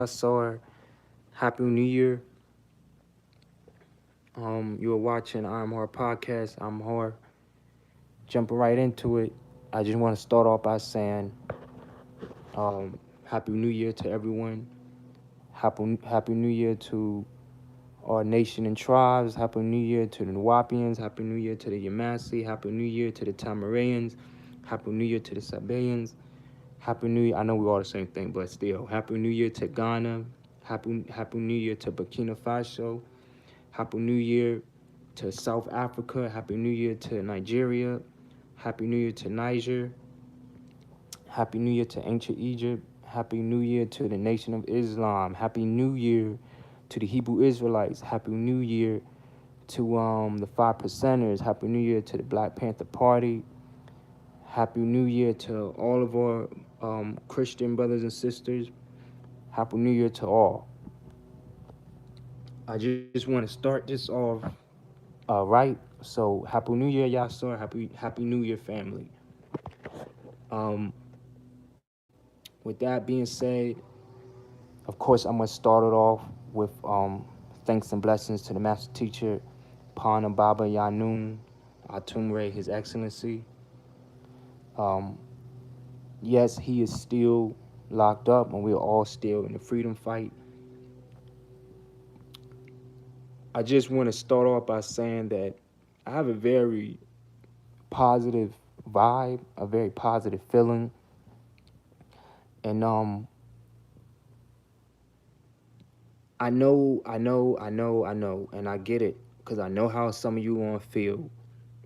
yasar. Happy New Year. You are watching IAMHAR Podcast. I'm Har. Jumping right into it. I just want to start off by saying Happy New Year to everyone. Happy New Year to our nation and tribes. Happy New Year to the Nuwuapians. Happy New Year to the Yamasi. Happy New Year to the Tamareans. Happy New Year to the sabaeans. Happy New Year. I know we all the same thing, but still. Happy New Year to Ghana. Happy New Year to Burkina Faso. Happy New Year to South Africa. Happy New Year to Nigeria. Happy New Year to Niger. Happy New Year to ancient Egypt. Happy New Year to the Nation of Islam. Happy New Year to the Hebrew Israelites. Happy New Year to the Five Percenters. Happy New Year to the Black Panther Party. Happy New Year to all of our Christian brothers and sisters. Happy New Year to all. I just want to start this off right. So Happy New Year, yasar. Happy New Year, family. Um, with that being said, of course, I'm gonna start it off with thanks and blessings to the master teacher, Pana Baba Yanun Atumre, His Excellency. Um, yes, he is still locked up, and we're all still in the freedom fight. I just want to start off by saying that I have a very positive vibe, a very positive feeling, and I know, and I get it, because I know how some of you gonna feel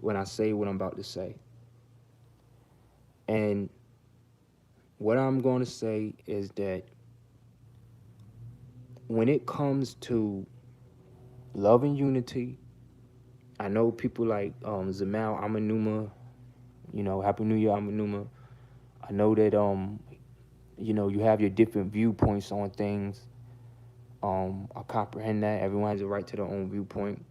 when I say what I'm about to say. And what I'm going to say is that when it comes to love and unity, I know people like Zamal Amanuma, Happy New Year Amanuma. I know that you have your different viewpoints on things. I comprehend that everyone has a right to their own viewpoint.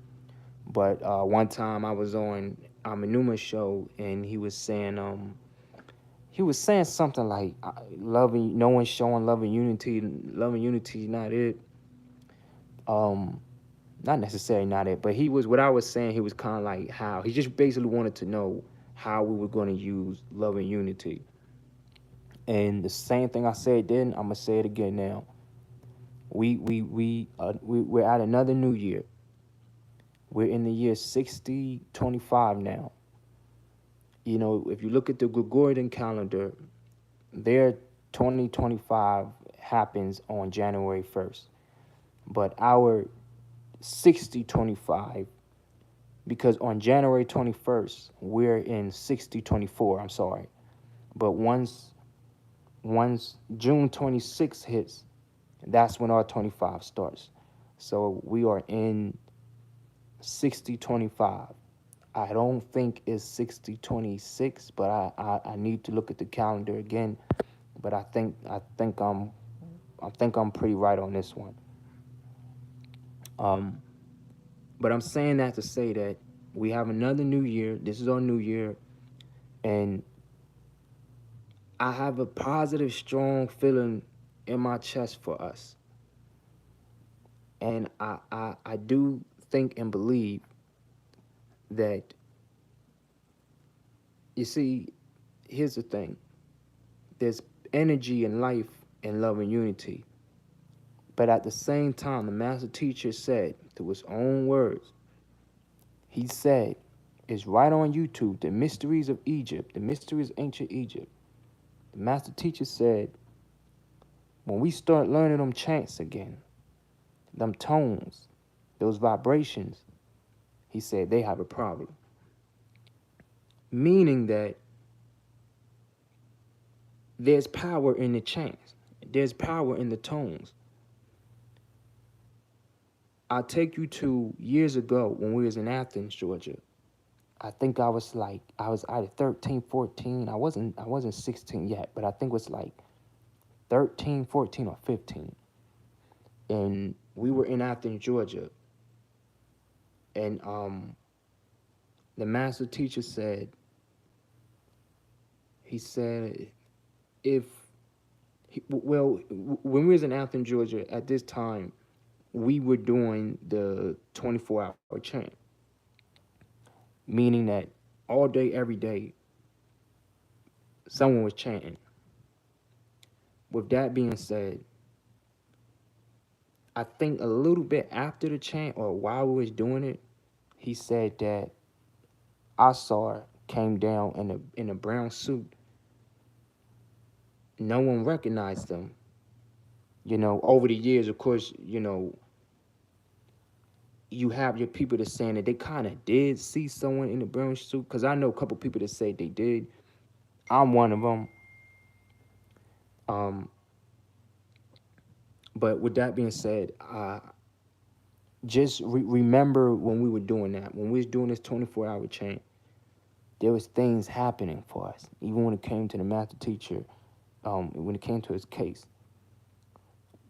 But one time I was on Amanuma's show, and he was saying something like loving, no one's showing love and unity not it. Um, Not necessarily not it, but what I was saying, he was kind of like how he just basically wanted to know how we were going to use love and unity. And the same thing I said then, I'm gonna say it again now. We're at another new year. We're in the year 6025 now. If you look at the Gregorian calendar, their 2025 happens on January 1st. But our 6025, because on January 21st, we're in 6024, I'm sorry. But once June 26th hits, that's when our 25 starts. So we are in 6025. I don't think it's 6026, but I need to look at the calendar again. But I think I'm pretty right on this one. Um, but I'm saying that to say that we have another new year. This is our new year, and I have a positive, strong feeling in my chest for us. And I do think and believe that, you see, here's the thing. There's energy and life and love and unity. But at the same time, the master teacher said, through his own words, he said, it's right on YouTube, The Mysteries of Egypt, The Mysteries of Ancient Egypt. The master teacher said, when we start learning them chants again, them tones, those vibrations, he said they have a problem. Meaning that there's power in the chants. There's power in the tones. I'll take you to years ago when we was in Athens, Georgia. I think I was either 13, 14. I wasn't 16 yet, but I think it was like 13, 14, or 15. And we were in Athens, Georgia. And the master teacher said, he said, if Well, when we was in Athens, Georgia, at this time, we were doing the 24-hour chant, meaning that all day, every day, someone was chanting. With that being said, I think a little bit after the chant or while we was doing it, he said that Asar came down in a brown suit. No one recognized him. Over the years, of course, you have your people that saying that they kind of did see someone in a brown suit. Because I know a couple people that say they did. I'm one of them. Um, but with that being said, just remember when we were doing that, when we was doing this 24-hour chain, there was things happening for us. Even when it came to the master teacher, when it came to his case,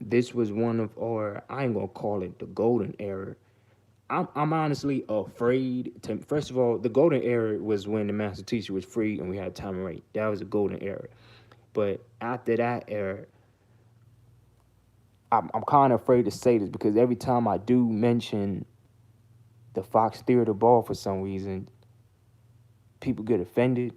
this was one of our, I ain't gonna call it the golden era. I'm honestly afraid to. First of all, the golden era was when the master teacher was free and we had Tamarean. That was a golden era. But after that era, I'm kind of afraid to say this because every time I do mention the Fox Theater Ball for some reason, people get offended,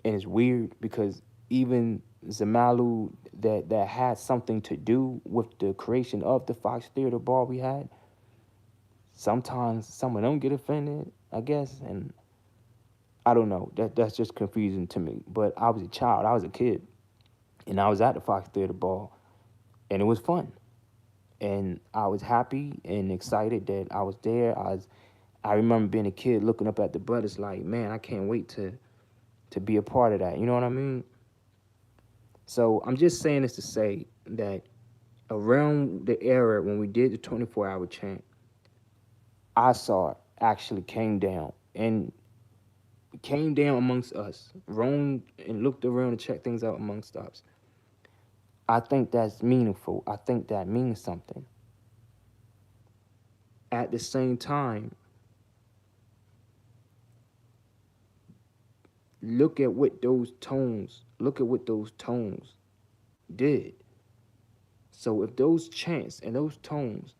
and it's weird because even Zamalu that had something to do with the creation of the Fox Theater Ball we had, sometimes some of them get offended, I guess, and I don't know. That's just confusing to me. But I was a child, I was a kid, and I was at the Fox Theater Ball, and it was fun. And I was happy and excited that I was there. I remember being a kid looking up at the brothers like, man, I can't wait to be a part of that. You know what I mean? So I'm just saying this to say that around the era when we did the 24-hour chant, Asar actually came down amongst us, roamed and looked around and checked things out amongst us. I think that's meaningful. I think that means something. At the same time, look at what those tones did. So if those chants and those tones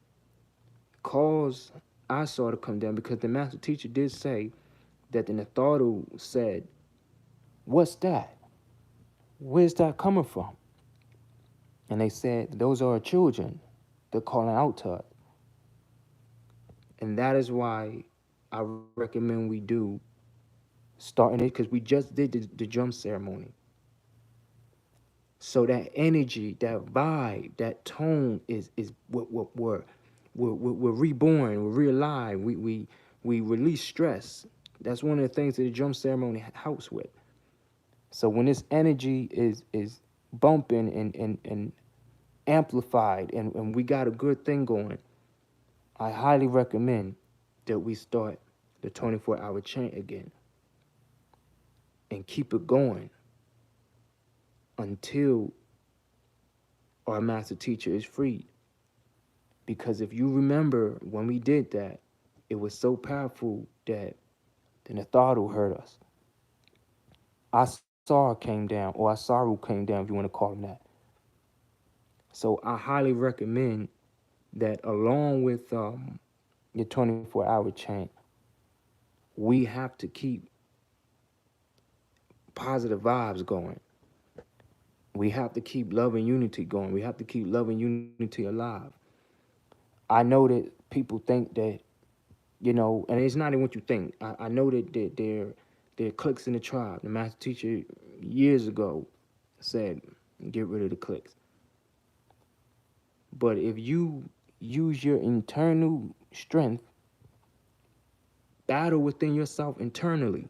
cause Asar to come down, because the master teacher did say that the Natharu said, what's that? Where's that coming from? And they said, those are our children. They're calling out to us. And that is why I recommend we do starting it, because we just did the drum ceremony. So that energy, that vibe, that tone is what we're reborn, we're realive, we release stress. That's one of the things that the drum ceremony helps with. So when this energy is bumping and amplified and we got a good thing going, I highly recommend that we start the 24-hour chant again and keep it going until our master teacher is freed. Because if you remember when we did that, it was so powerful that the Natharu heard us. Asar came down, or Asaru came down, if you want to call him that. So I highly recommend that along with your 24-hour chant, we have to keep positive vibes going. We have to keep love and unity going. We have to keep love and unity alive. I know that people think that, and it's not even what you think. I know that there are cliques in the tribe. The master teacher years ago said, get rid of the cliques. But if you use your internal strength, battle within yourself internally,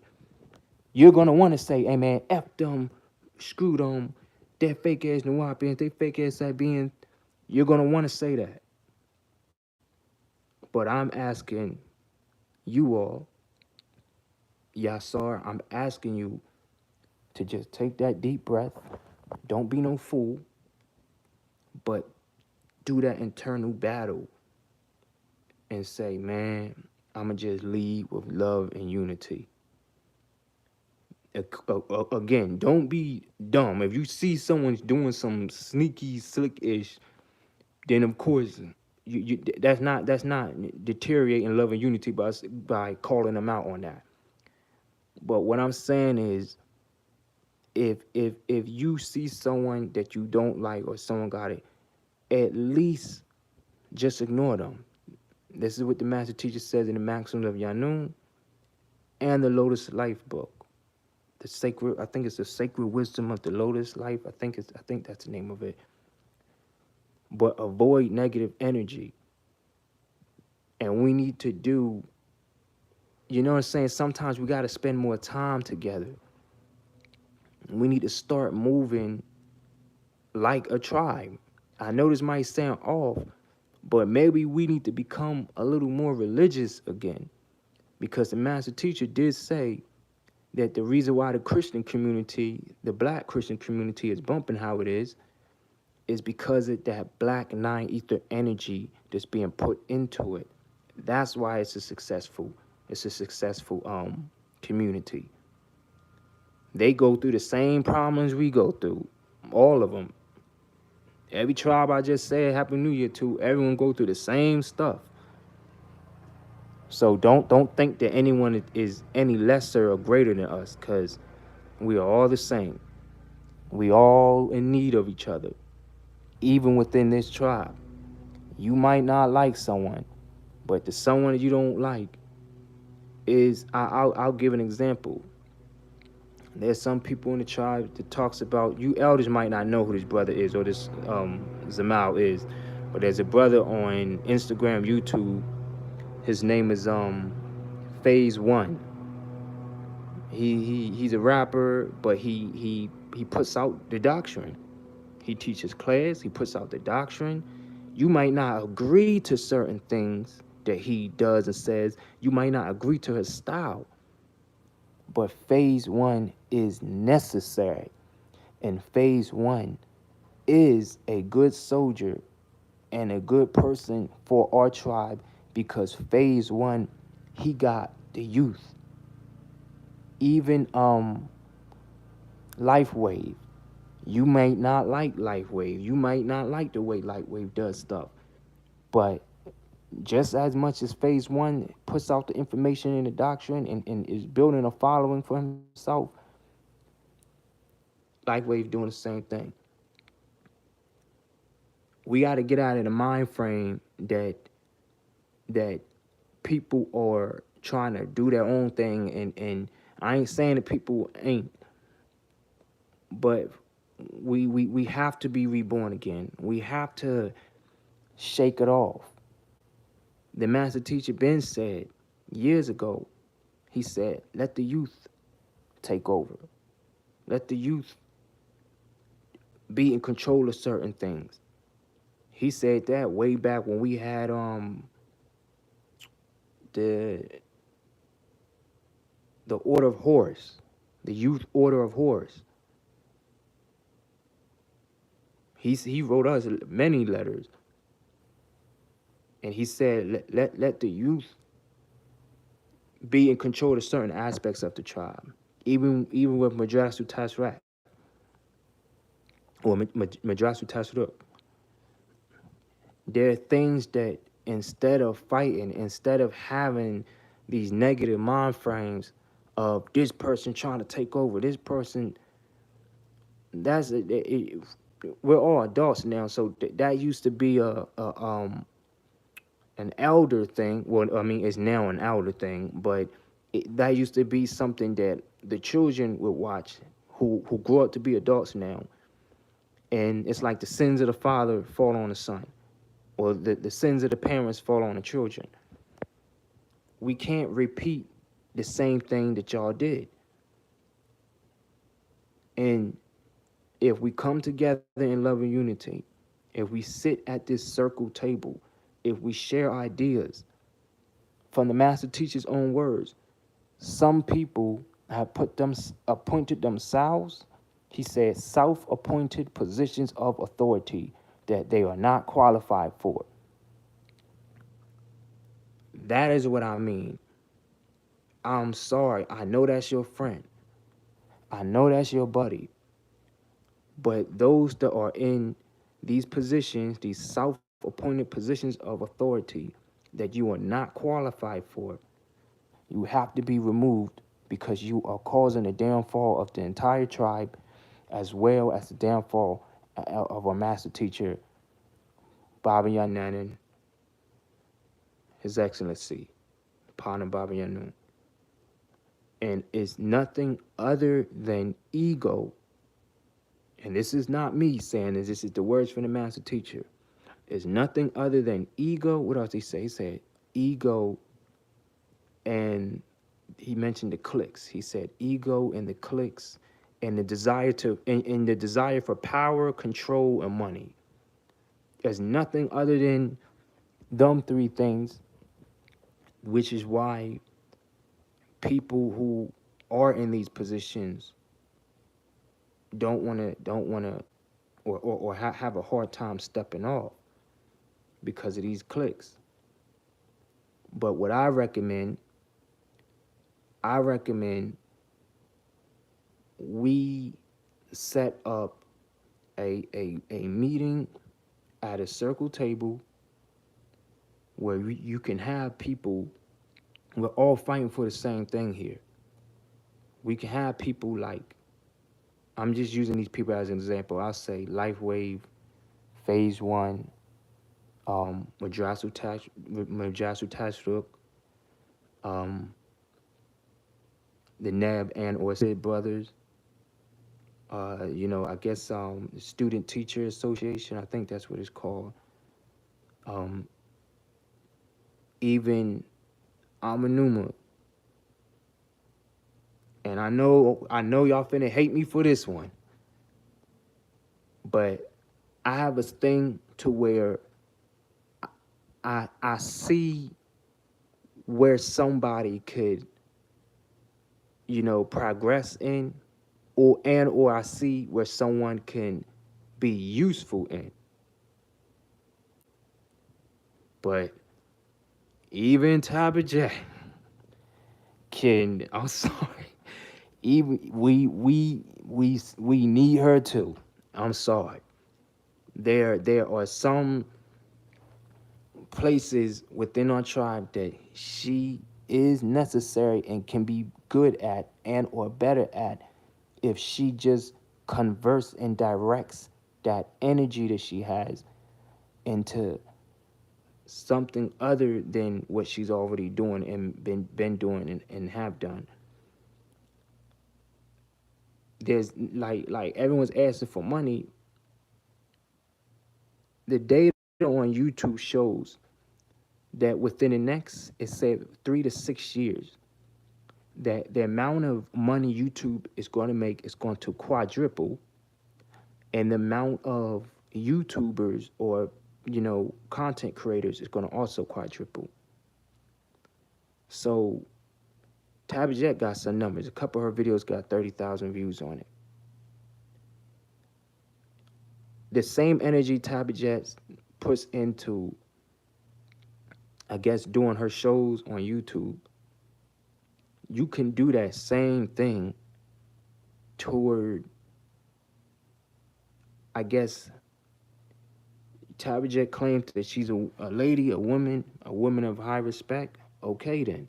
you're going to want to say, hey, man, F them, screw them, they're fake ass Nuwuapians, they fake ass sabaean. You're going to want to say that. But I'm asking you all, yasar, I'm asking you to just take that deep breath. Don't be no fool, but do that internal battle and say, man, I'ma just lead with love and unity. Again, don't be dumb. If you see someone's doing some sneaky, slick-ish, then of course that's not deteriorating love and unity by calling them out on that. But what I'm saying is, if you see someone that you don't like or someone got it, at least just ignore them. This is what the master teacher says in the Maxims of Yanun and the Lotus Life book. The sacred, I think it's the Sacred Wisdom of the Lotus Life. I think that's the name of it. But avoid negative energy. And we need to do, you know what I'm saying? Sometimes we got to spend more time together. We need to start moving like a tribe. I know this might sound off, but maybe we need to become a little more religious again. Because the master teacher did say that the reason why the Christian community, the black Christian community, is bumping how it is because of that black nine ether energy that's being put into it. That's why it's a successful community. They go through the same problems we go through, all of them. Every tribe I just said Happy New Year to, everyone go through the same stuff. So don't think that anyone is any lesser or greater than us, because we are all the same. We all in need of each other, even within this tribe. You might not like someone, but the someone that you don't like is, I'll give an example. There's some people in the tribe that talks about, you elders might not know who this brother is or this Zamal is, but there's a brother on Instagram, YouTube. His name is Phase One. He's a rapper, but he puts out the doctrine. He teaches class. He puts out the doctrine. You might not agree to certain things that he does and says. You might not agree to his style. But Phase One is necessary, and Phase One is a good soldier and a good person for our tribe, because Phase One, he got the youth. Even Life Wave. You might not like Life Wave. You might not like the way Light Wave does stuff. But just as much as Phase One puts out the information in the doctrine and is building a following for himself, Life Wave doing the same thing. We got to get out of the mind frame that people are trying to do their own thing, and I ain't saying that people ain't, but we have to be reborn again. We have to shake it off. The master teacher Ben said years ago, he said, let the youth take over. Let the youth be in control of certain things. He said that way back when we had the Order of Horus, the Youth Order of Horus. He wrote us many letters, and he said let the youth be in control of certain aspects of the tribe, even with Madrasu Tasrat or Madrasu Tasruk. There are things that, instead of fighting, instead of having these negative mind frames of this person trying to take over, this person, we're all adults now, so that used to be an elder thing. Well, I mean, it's now an elder thing, but that used to be something that the children would watch, who grow up to be adults now, and it's like the sins of the father fall on the son, or the sins of the parents fall on the children. We can't repeat the same thing that y'all did. And if we come together in love and unity, if we sit at this circle table, if we share ideas from the master teacher's own words, some people have appointed themselves, he said, self-appointed positions of authority that they are not qualified for. That is what I mean. I'm sorry. I know that's your friend. I know that's your buddy. But those that are in these positions, these self-appointed positions of authority that you are not qualified for, you have to be removed because you are causing the downfall of the entire tribe as well as the downfall of our master teacher, Baba Yananan, His Excellency, Pana Baba Yanun. And it's nothing other than ego. And this is not me saying this is the words from the master teacher. It's nothing other than ego. What else did he say? He said ego, and he mentioned the clicks. He said ego and the clicks and the desire to and the desire for power, control, and money. There's nothing other than them three things, which is why people who are in these positions don't wanna or have a hard time stepping off because of these clicks. But what I recommend we set up a meeting at a circle table where you can have people. We're all fighting for the same thing here. We can have people like, I'm just using these people as an example. I'll say Life Wave, Phase 1, Madrasu Tashruk, the Neb and or Sid brothers, I guess Student Teacher Association, I think that's what it's called. Even Amanuma. And I know y'all finna hate me for this one. But I have a thing to where I see where somebody could, progress in, or I see where someone can be useful in. But even Tabitha Jack I'm sorry. Even we need her too. I'm sorry. There are some places within our tribe that she is necessary and can be good at and or better at if she just converse and directs that energy that she has into something other than what she's already doing and been doing and have done. There's like everyone's asking for money. The data on YouTube shows that within the next, it said 3 to 6 years, that the amount of money YouTube is going to make is going to quadruple, and the amount of YouTubers or content creators is going to also quadruple. So Tabby Jet got some numbers. A couple of her videos got 30,000 views on it. The same energy Tabby Jet puts into, I guess, doing her shows on YouTube, you can do that same thing toward, I guess, Tabby Jet claims that she's a lady, a woman of high respect. Okay, then.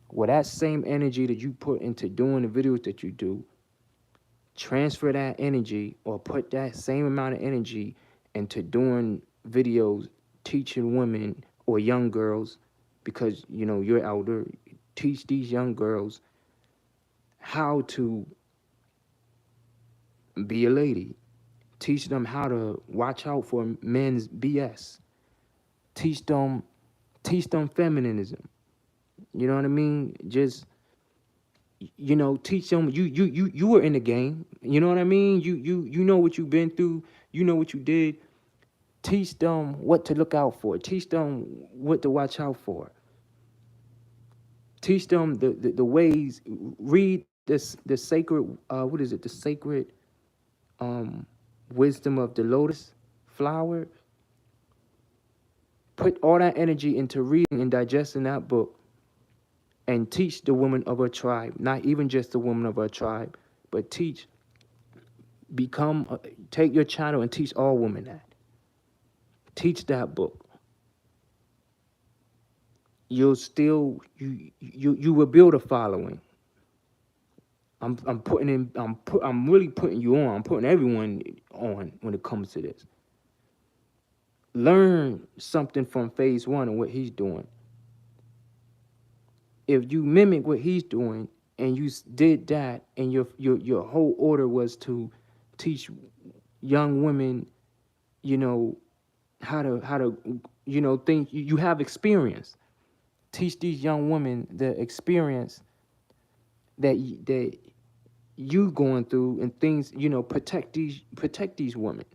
Well, that same energy that you put into doing the videos that you do, transfer that energy or put that same amount of energy into doing videos teaching women or young girls, because you're elder, teach these young girls how to be a lady, teach them how to watch out for men's BS, teach them feminism. You know what I mean? Just teach them. You were in the game. You know what I mean? You know what you've been through. You know what you did. Teach them what to look out for. Teach them what to watch out for. Teach them the ways. Read the sacred. What is it? The sacred wisdom of the lotus flower. Put all that energy into reading and digesting that book, and teach the women of our tribe, not even just the women of our tribe, but become, take your channel and teach all women that. Teach that book. You'll still, you will build a following. I'm really putting you on. I'm putting everyone on when it comes to this. Learn something from phase one and what he's doing. If you mimic what he's doing and you did that, and your whole order was to teach young women, you know, how to think, you have experience. Teach these young women the experience that you going through and things, protect these women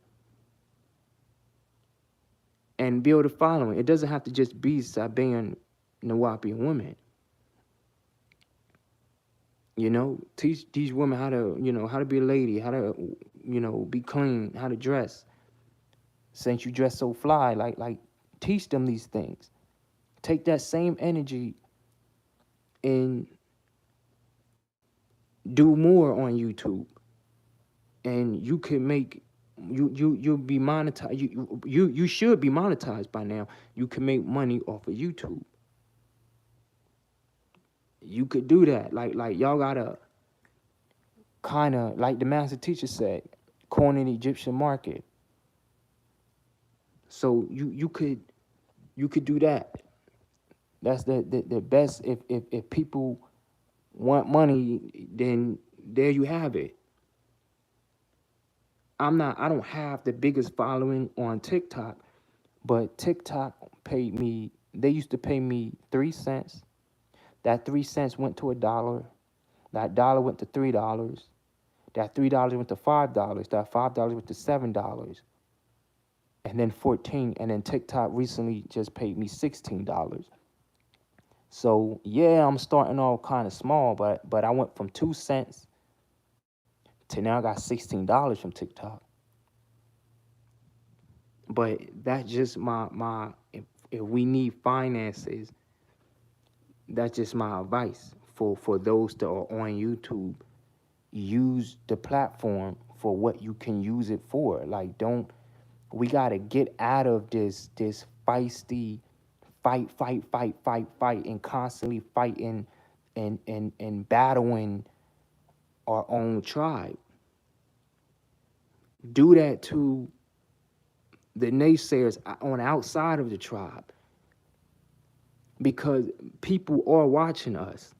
and build a following. It doesn't have to just be sabaean Nuwuapian women. Teach these women how to be a lady, how to, be clean, how to dress. Since you dress so fly, like teach them these things. Take that same energy and do more on YouTube, and you can make you'll be monetized. You should be monetized by now. You can make money off of YouTube. You could do that. Like y'all gotta kind of, like the master teacher said, corner the Egyptian market. So you could do that. That's the best. If people want money, then there you have it. I don't have the biggest following on TikTok, but TikTok paid me, they used to pay me 3 cents. That 3 cents went to $1. That dollar went to $3. That $3 went to $5. That $5 went to $7. And then 14. And then TikTok recently just paid me $16. So yeah, I'm starting off kind of small, but I went from 2 cents to now I got $16 from TikTok. But that's just my if we need finances, that's just my advice for those that are on YouTube. Use the platform for what you can use it for. Like, we gotta get out of this feisty fight, and constantly fighting and battling our own tribe. Do that to the naysayers on outside of the tribe, because people are watching us,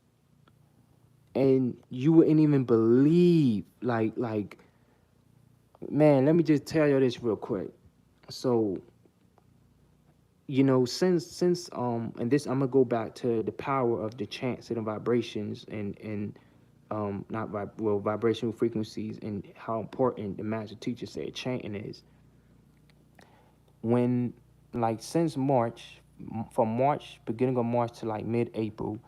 and you wouldn't even believe, like man, let me just tell you this real quick. So, since and this, I'm gonna go back to the power of the chants and the vibrations, and not vibrational frequencies, and how important the master teacher said chanting is. When, like, since March, from March, beginning of March to like mid-April,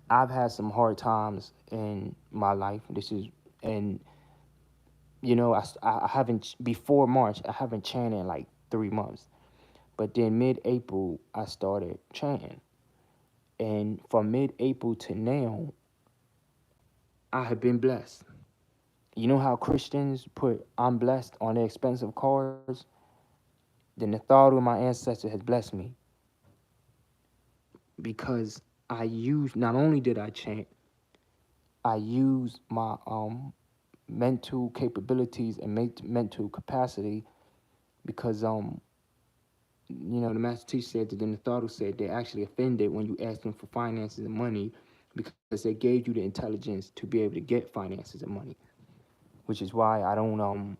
I've had some hard times in my life. And I haven't, before March, I haven't chanted in like 3 months. But then mid-April, I started chanting. And from mid-April to now, I have been blessed. You know how Christians put "I'm blessed" on their expensive cars? The Natharu, my ancestor, has blessed me. Because not only did I chant, I used my mental capabilities and mental capacity, because the master teacher said that the Natharu said they're actually offended when you ask them for finances and money, because they gave you the intelligence to be able to get finances and money. Which is why I don't I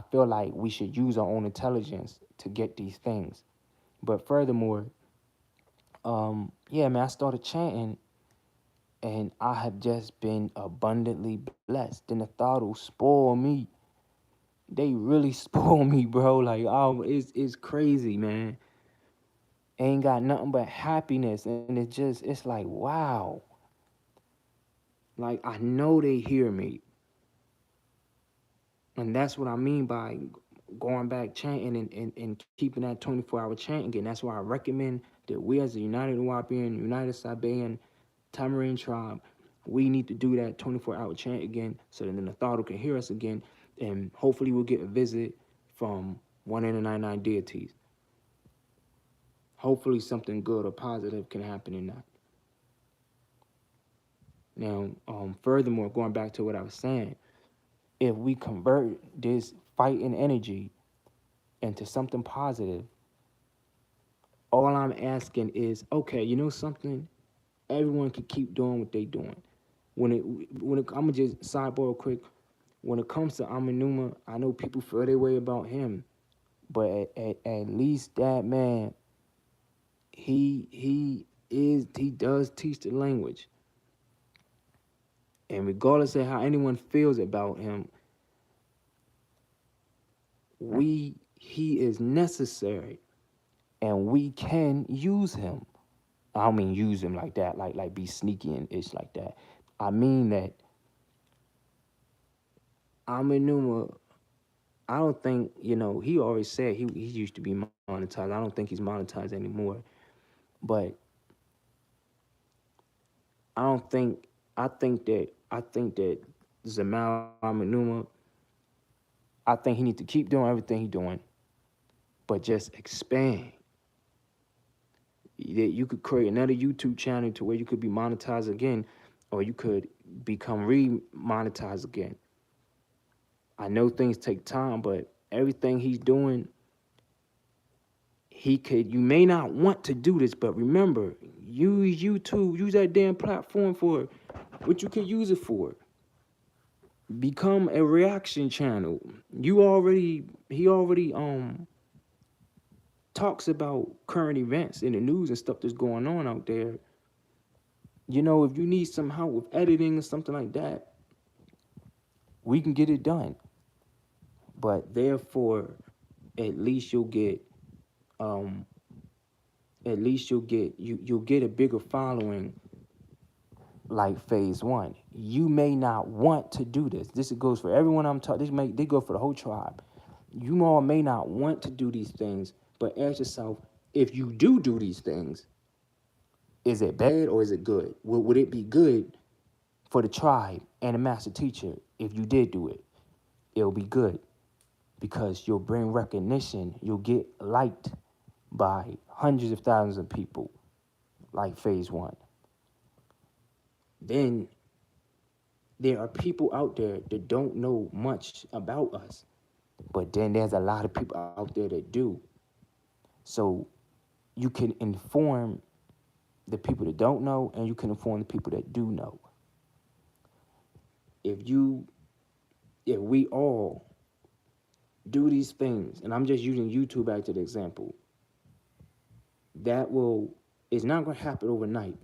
feel like we should use our own intelligence to get these things. But furthermore, yeah, man, I started chanting, and I have just been abundantly blessed. The Natharu spoil me. They really spoil me, bro. Like, it's crazy, man. Ain't got nothing but happiness, and it's like, wow. Like, I know they hear me. And that's what I mean by going back chanting and keeping that 24-hour chanting. And that's why I recommend that we, as a United Nuwuapian, United Sabaean, Tamarean tribe, We need to do that 24-hour chant again so that then the Nathal can hear us again. And hopefully we'll get a visit from one of the 99 deities. Hopefully something good or positive can happen in that. Now, furthermore, going back to what I was saying, if we convert this fighting energy into something positive, all I'm asking is, okay, you know something? Everyone can keep doing what they doing. I'm gonna just sidebar real quick. When it comes to Amanuma, I know people feel their way about him, but at least that man, he does teach the language, and regardless of how anyone feels about him, he is necessary, and we can use him. I don't mean use him like that, like be sneaky and ish like that. I mean that Amanuma, I don't think, he always said he used to be monetized. I don't think he's monetized anymore. But I don't think I think that Zamal Amanuma, I think he needs to keep doing everything he's doing, but just expand. You could create another YouTube channel to where you could be monetized again, or you could become re-monetized again. I know things take time, but everything he's doing, you may not want to do this, but remember, use YouTube, use that damn platform for what you can use it for. Become a reaction channel. He already talks about current events in the news and stuff that's going on out there. If you need some help with editing or something like that, we can get it done. But therefore, at least you'll get um you'll get a bigger following like phase one. You may not want to do this. This goes for everyone I'm talking. They go for the whole tribe. You all may not want to do these things, but ask yourself, if you do these things, is it bad or is it good? Would it be good for the tribe and the master teacher if you did do it? It'll be good because you'll bring recognition. You'll get liked by hundreds of thousands of people like phase one. Then there are people out there that don't know much about us, but then there's a lot of people out there that do. So you can inform the people that don't know, and you can inform the people that do know. If you, if we all do these things, and I'm just using YouTube as an example, it's not going to happen overnight.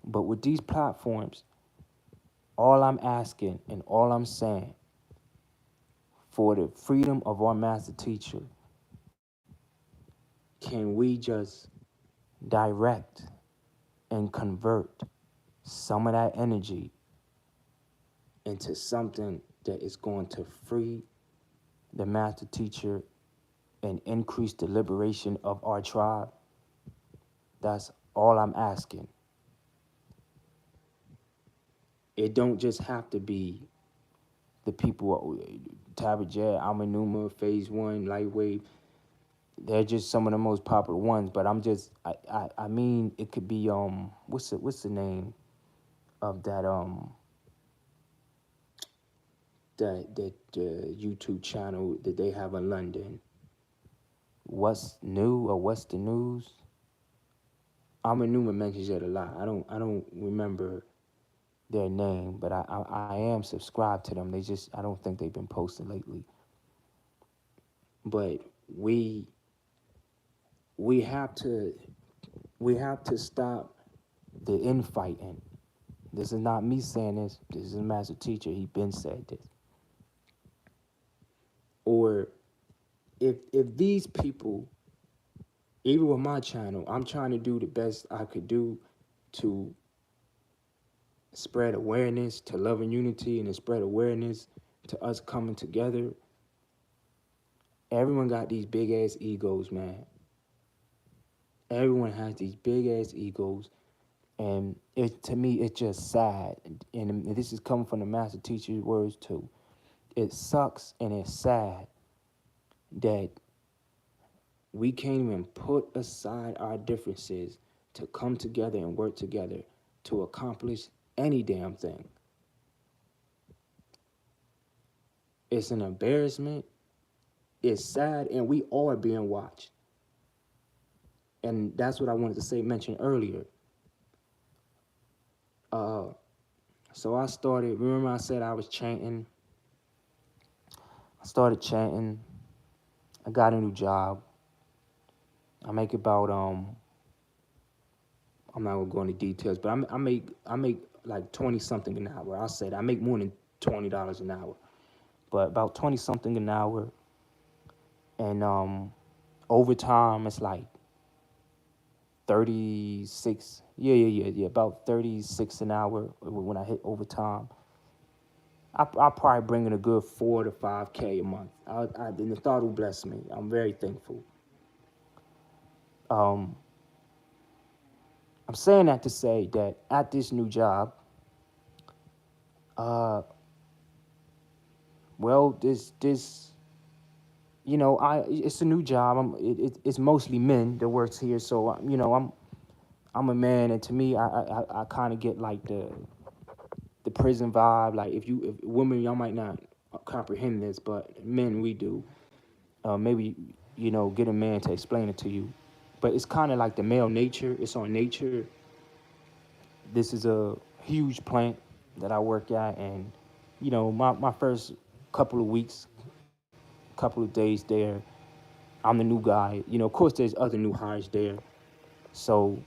But with these platforms, all I'm asking and all I'm saying for the freedom of our master teacher, can we just direct and convert some of that energy into something that is going to free the master teacher and increase the liberation of our tribe? That's all I'm asking. It don't just have to be the people, Tabajad, Amanuma, Phase 1, Lightwave. They're just some of the most popular ones, but I mean, it could be, what's the name of that YouTube channel that they have in London? What's New or What's the News? Amanuma mentions it a lot. I don't remember their name, but I am subscribed to them. I don't think they've been posting lately. But we have to stop the infighting. This is not me saying this. This is a master teacher. He been said this. Or if these people, even with my channel, I'm trying to do the best I could do to spread awareness to love and unity, and to spread awareness to us coming together. Everyone got these big ass egos, man. Everyone has these big ass egos, And it to me, it's just sad. And this is coming from the master teacher's words too. It sucks and it's sad that we can't even put aside our differences to come together and work together to accomplish any damn thing. It's an embarrassment. It's sad, and we are being watched. And that's what I wanted to say, mention earlier. Uh, so I started. Remember, I said I was chanting. I started chanting. I got a new job. I make about I'm not gonna go into details, but I make like 20 something an hour. I said I make more than $20 an hour, but about 20 something an hour, and overtime it's like 36. Yeah. About 36 an hour when I hit overtime. I probably bring in a good 4 to 5K a month. And the thought will bless me. I'm very thankful. Um, I'm saying that to say that at this new job, uh, well, this I it's a new job. It's mostly men that works here, so I'm a man, and to me, I kind of get like the prison vibe. Like if women, y'all might not comprehend this, but men we do. Maybe get a man to explain it to you, but it's kind of like the male nature. It's on nature. This is a huge plant that I work at, and my first couple of weeks, couple of days there, I'm the new guy. Of course, there's other new hires there, so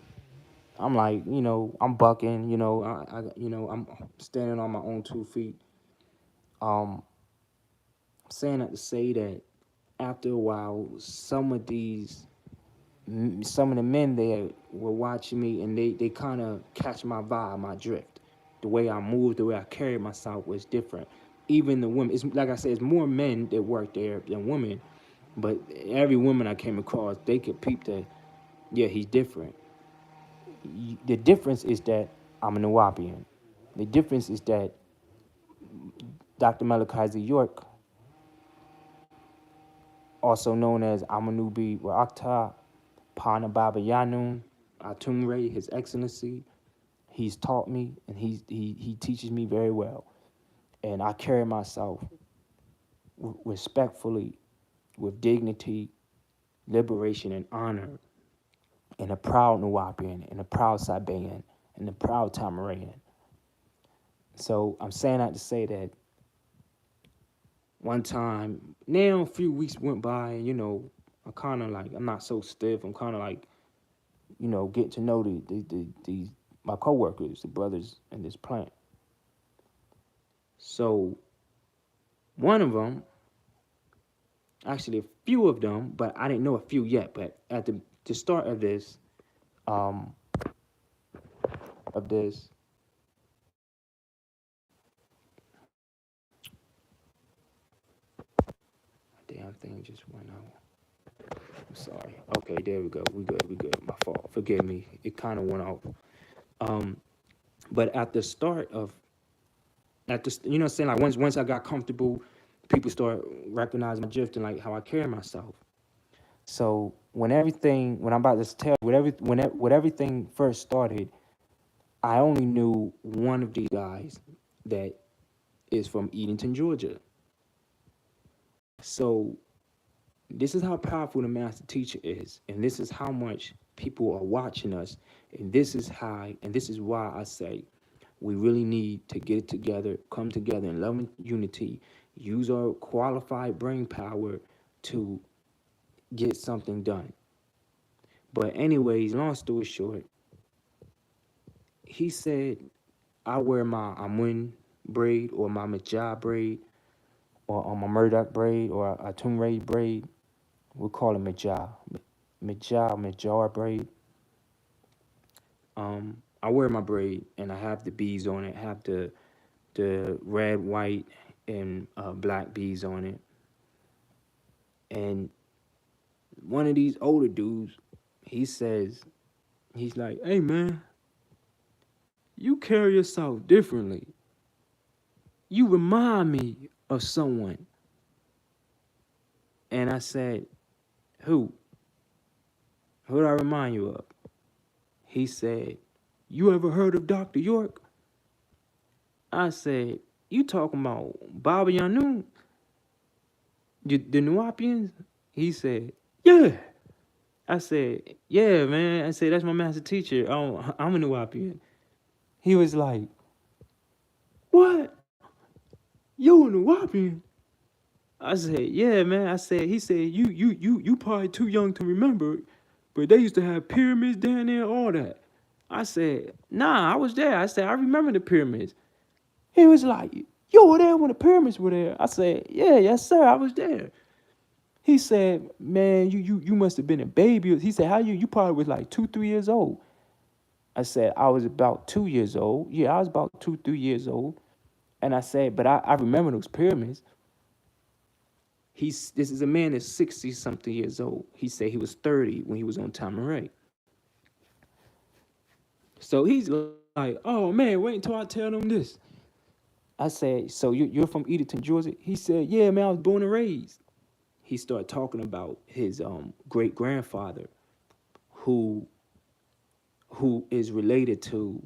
I'm like, I'm bucking. I'm standing on my own 2 feet. Um, I'm saying that to say that after a while, some of the men there were watching me, and they kind of catch my vibe, my drift. The way I move, the way I carry myself was different. Even the women, it's like I said, it's more men that work there than women. But every woman I came across, they could peep that, yeah, he's different. The difference is that I'm a Nuwuapian. The difference is that Dr. Malachi York, also known as Amanubi Rakta Pana Baba Yanun Atumre, His Excellency, he's taught me, and he teaches me very well. And I carry myself respectfully, with dignity, liberation, and honor, and a proud Nuwuapian, and a proud sabaean, and a proud Tamarean. So I'm saying that to say that one time, now a few weeks went by, and I kind of like, I'm not so stiff. I'm kind of like, get to know the my coworkers, the brothers in this plant. So one of them, actually a few of them, but I didn't know a few yet. But at the start of um, this, damn thing just went out. I'm sorry. Okay, there we go. We good. We good. My fault. Forgive me. It kind of went off. Um, but at the start of at the you know what I'm saying, like once I got comfortable, people start recognizing my drift and like how I carry myself. So when I'm about to tell when everything first started, I only knew one of these guys that is from Edenton, Georgia. So this is how powerful the master teacher is, and this is how much people are watching us, and this is why I say we really need to get it together, come together in love and unity, use our qualified brain power to get something done. But anyways, long story short, he said I wear my Amun braid or my Majah braid or my Murdoch braid or a Tumray braid. We'll call it Majah. Majah braid. I wear my braid and I have the beads on it. I have the red, white, and black beads on it. And one of these older dudes, he says, he's like, "Hey man, you carry yourself differently. You remind me of someone. And I said, who? Who do I remind you of? He said, you ever heard of Dr. York? I said, you talking about Baba Yanun, the Nuwuapians? He said, yeah. I said, yeah, man. I said, that's my master teacher. I'm a Nuwuapian. He was like, what? You a Nuwuapian? I said, yeah, man. I said, he said, you probably too young to remember, but they used to have pyramids down there, all that. I said, nah, I was there. I said, I remember the pyramids. He was like, you were there when the pyramids were there. I said, yeah, yes, sir, I was there. He said, man, you must have been a baby. He said, how you probably was like 2, 3 years old. I said, I was about 2 years old. Yeah, I was about 2, 3 years old. And I said, but I remember those pyramids. This is a man that's 60 something years old. He said he was 30 when he was on Tamarean. So he's like, oh man, wait until I tell them this. I said, so you're from Edenton, Georgia? He said, yeah, man, I was born and raised. He started talking about his great grandfather, who is related to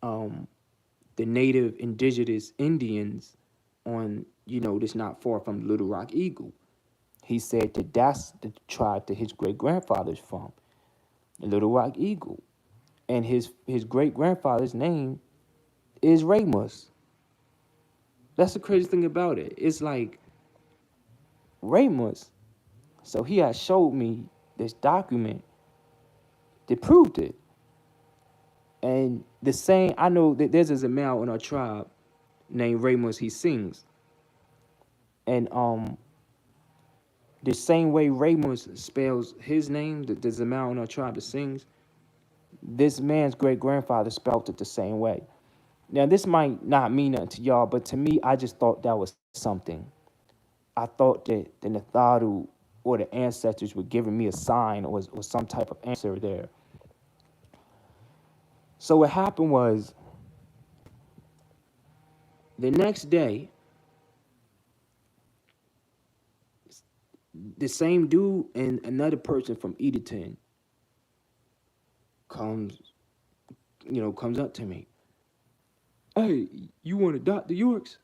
um, the native indigenous Indians on, this not far from Little Rock Eagle. He said that that's the tribe that his great grandfather's from, Little Rock Eagle, and his great grandfather's name is Ramos. That's the crazy thing about it. It's like Ramos. So he had showed me this document that proved it. And the same, I know that there's a male in our tribe named Ramos. He sings, and the same way Ramos spells his name, there's a male in our tribe that sings. This man's great grandfather spelled it the same way. Now, this might not mean nothing to y'all, but to me, I just thought that was something. I thought that the Natharu or the ancestors were giving me a sign or some type of answer there. So what happened was, the next day, the same dude and another person from Edenton comes, comes up to me. Hey, you want to Dr. Yorks?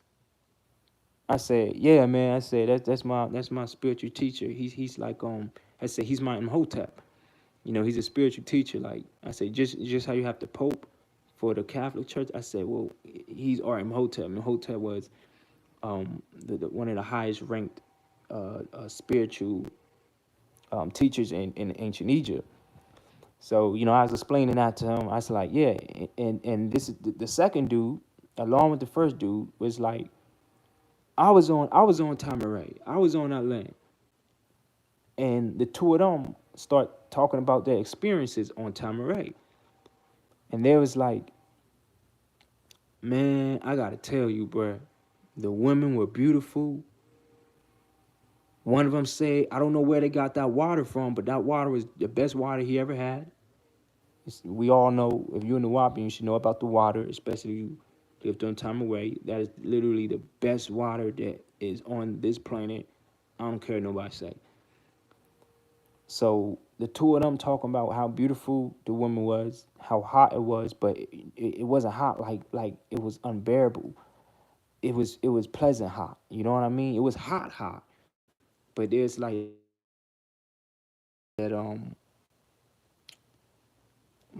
I said, yeah, man. I said that's my spiritual teacher. He's like I said he's my Imhotep. He's a spiritual teacher. Like I said, just how you have the Pope for the Catholic Church. I said, well, he's our Imhotep. Imhotep was the one of the highest ranked spiritual teachers in ancient Egypt. So I was explaining that to him. I was like, yeah, and this is the second dude, along with the first dude, was like, I was on Tamaray. I was on that land. And the two of them start talking about their experiences on Tamaray. And they was like, man, I gotta tell you, bruh, the women were beautiful. One of them said, I don't know where they got that water from, but that water was the best water he ever had. We all know, if you're in Nuwuapian, you should know about the water, especially if you lived on Tamaray. That is literally the best water that is on this planet. I don't care what nobody say. So the two of them talking about how beautiful the woman was, how hot it was, but it wasn't hot like it was unbearable. It was pleasant hot. You know what I mean? It was hot, but there's like that. I'm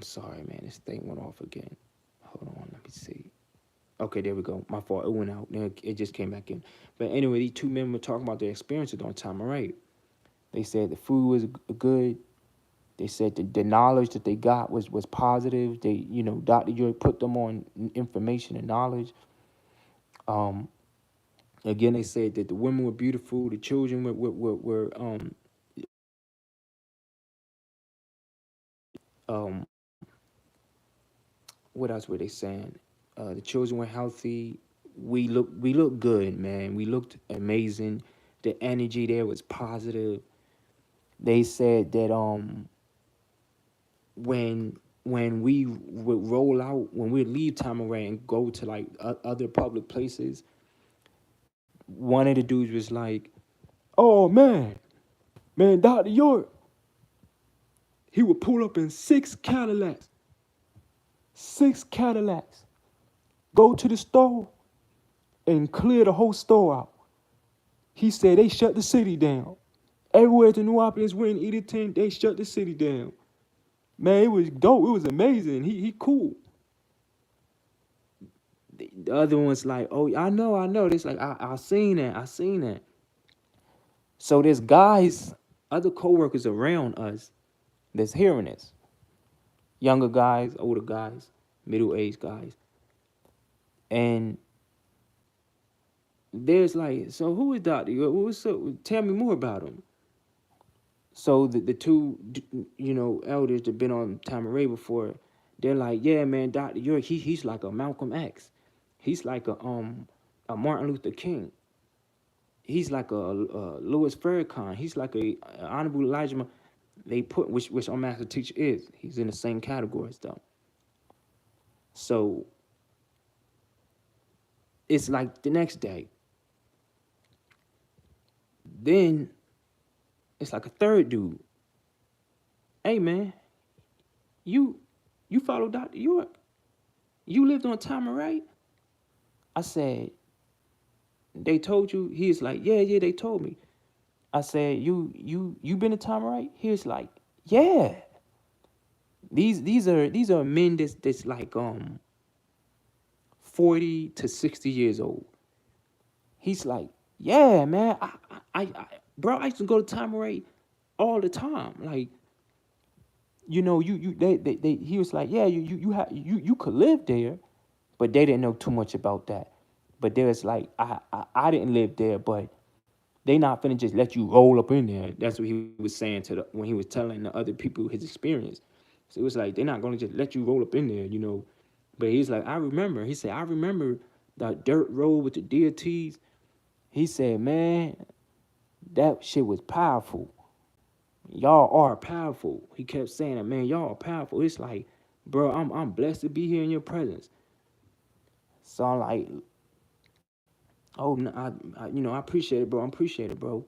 sorry, man. This thing went off again. Hold on, let me see. Okay, there we go. My fault. It went out. It just came back in. But anyway, these two men were talking about their experiences on Tamaray. They said the food was good. They said the knowledge that they got was positive. They, Dr. York put them on information and knowledge. Again, they said that the women were beautiful. The children were um, what else were they saying? The children were healthy. We looked good, man. We looked amazing. The energy there was positive. They said that when when we would roll out, when we leave Tamarean and go to like other public places, one of the dudes was like, "Oh man, Dr. York, he would pull up in six Cadillacs, go to the store and clear the whole store out. He said they shut the city down. Everywhere the Nuwuapians went in Edenton, they shut the city down. Man, it was dope. It was amazing. He cool." The other one's like, "Oh, I know." This like, I seen that. So there's guys, other coworkers around us that's hearing this. Younger guys, older guys, middle-aged guys. And there's like, "So who is Dr. York? What's up? Tell me more about him." So the two, elders that been on Tamaray before, they're like, "Yeah, man, Dr. York, he's like a Malcolm X. He's like a Martin Luther King. He's like a Louis Farrakhan. He's like a Honorable Elijah." They put which our master teacher is. He's in the same category as them. So it's like the next day. Then it's like a third dude. "Hey man, you follow Dr. York? You lived on Tamaray?" I said, "They told you?" He's like, yeah, they told me." I said, You been to Tamaray?" He's like, "Yeah." These are men that's like 40 to 60 years old. He's like, "Yeah, man. Bro, I used to go to Tamaray all the time. Like, they he was like, "Yeah, you could live there," but they didn't know too much about that. But there's like, I didn't live there, but they not finna just let you roll up in there. That's what he was saying when he was telling the other people his experience. So it was like, they're not gonna just let you roll up in there. But he's like, he said, "I remember that dirt road with the deities." He said, "Man, that shit was powerful. Y'all are powerful." He kept saying that, "Man, y'all are powerful." It's like, bro, I'm blessed to be here in your presence. So I'm like, "Oh, no, I appreciate it, bro. I appreciate it, bro."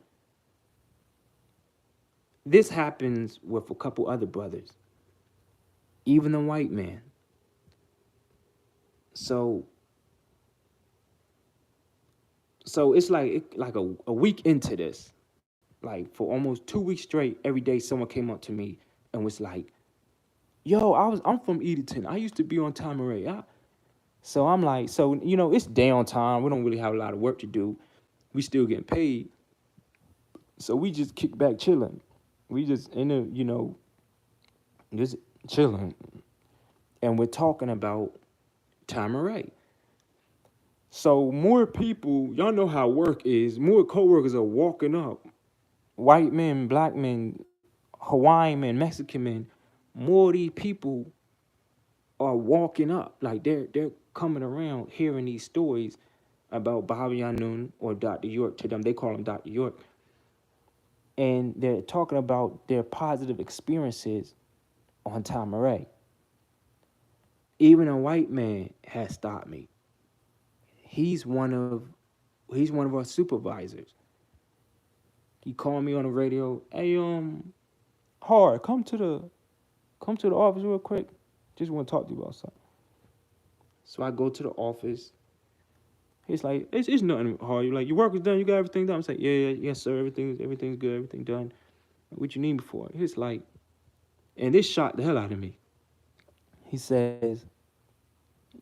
This happens with a couple other brothers, even the white man. So it's like a week into this, like for almost 2 weeks straight, every day someone came up to me and was like, "Yo, I'm from Edenton. I used to be on Tamaray." So I'm like, it's downtime. We don't really have a lot of work to do. We still getting paid. So we just kick back chilling. We just just chilling. And we're talking about Tamaray. So more people, y'all know how work is. More coworkers are walking up. White men, black men, Hawaiian men, Mexican men. More of these people are walking up. Like they're coming around hearing these stories about Baba Yanun or Dr. York. To them, they call him Dr. York. And they're talking about their positive experiences on Tamaray. Even a white man has stopped me. He's one of our supervisors. He called me on the radio. "Hey, Hard, come to the office real quick. Just want to talk to you about something." So I go to the office. He's like, it's nothing hard. You like, your work is done. You got everything done. I'm like, yeah, yes, sir. Everything's good. Everything done. What you need me for? He's like, and this shocked the hell out of me. He says,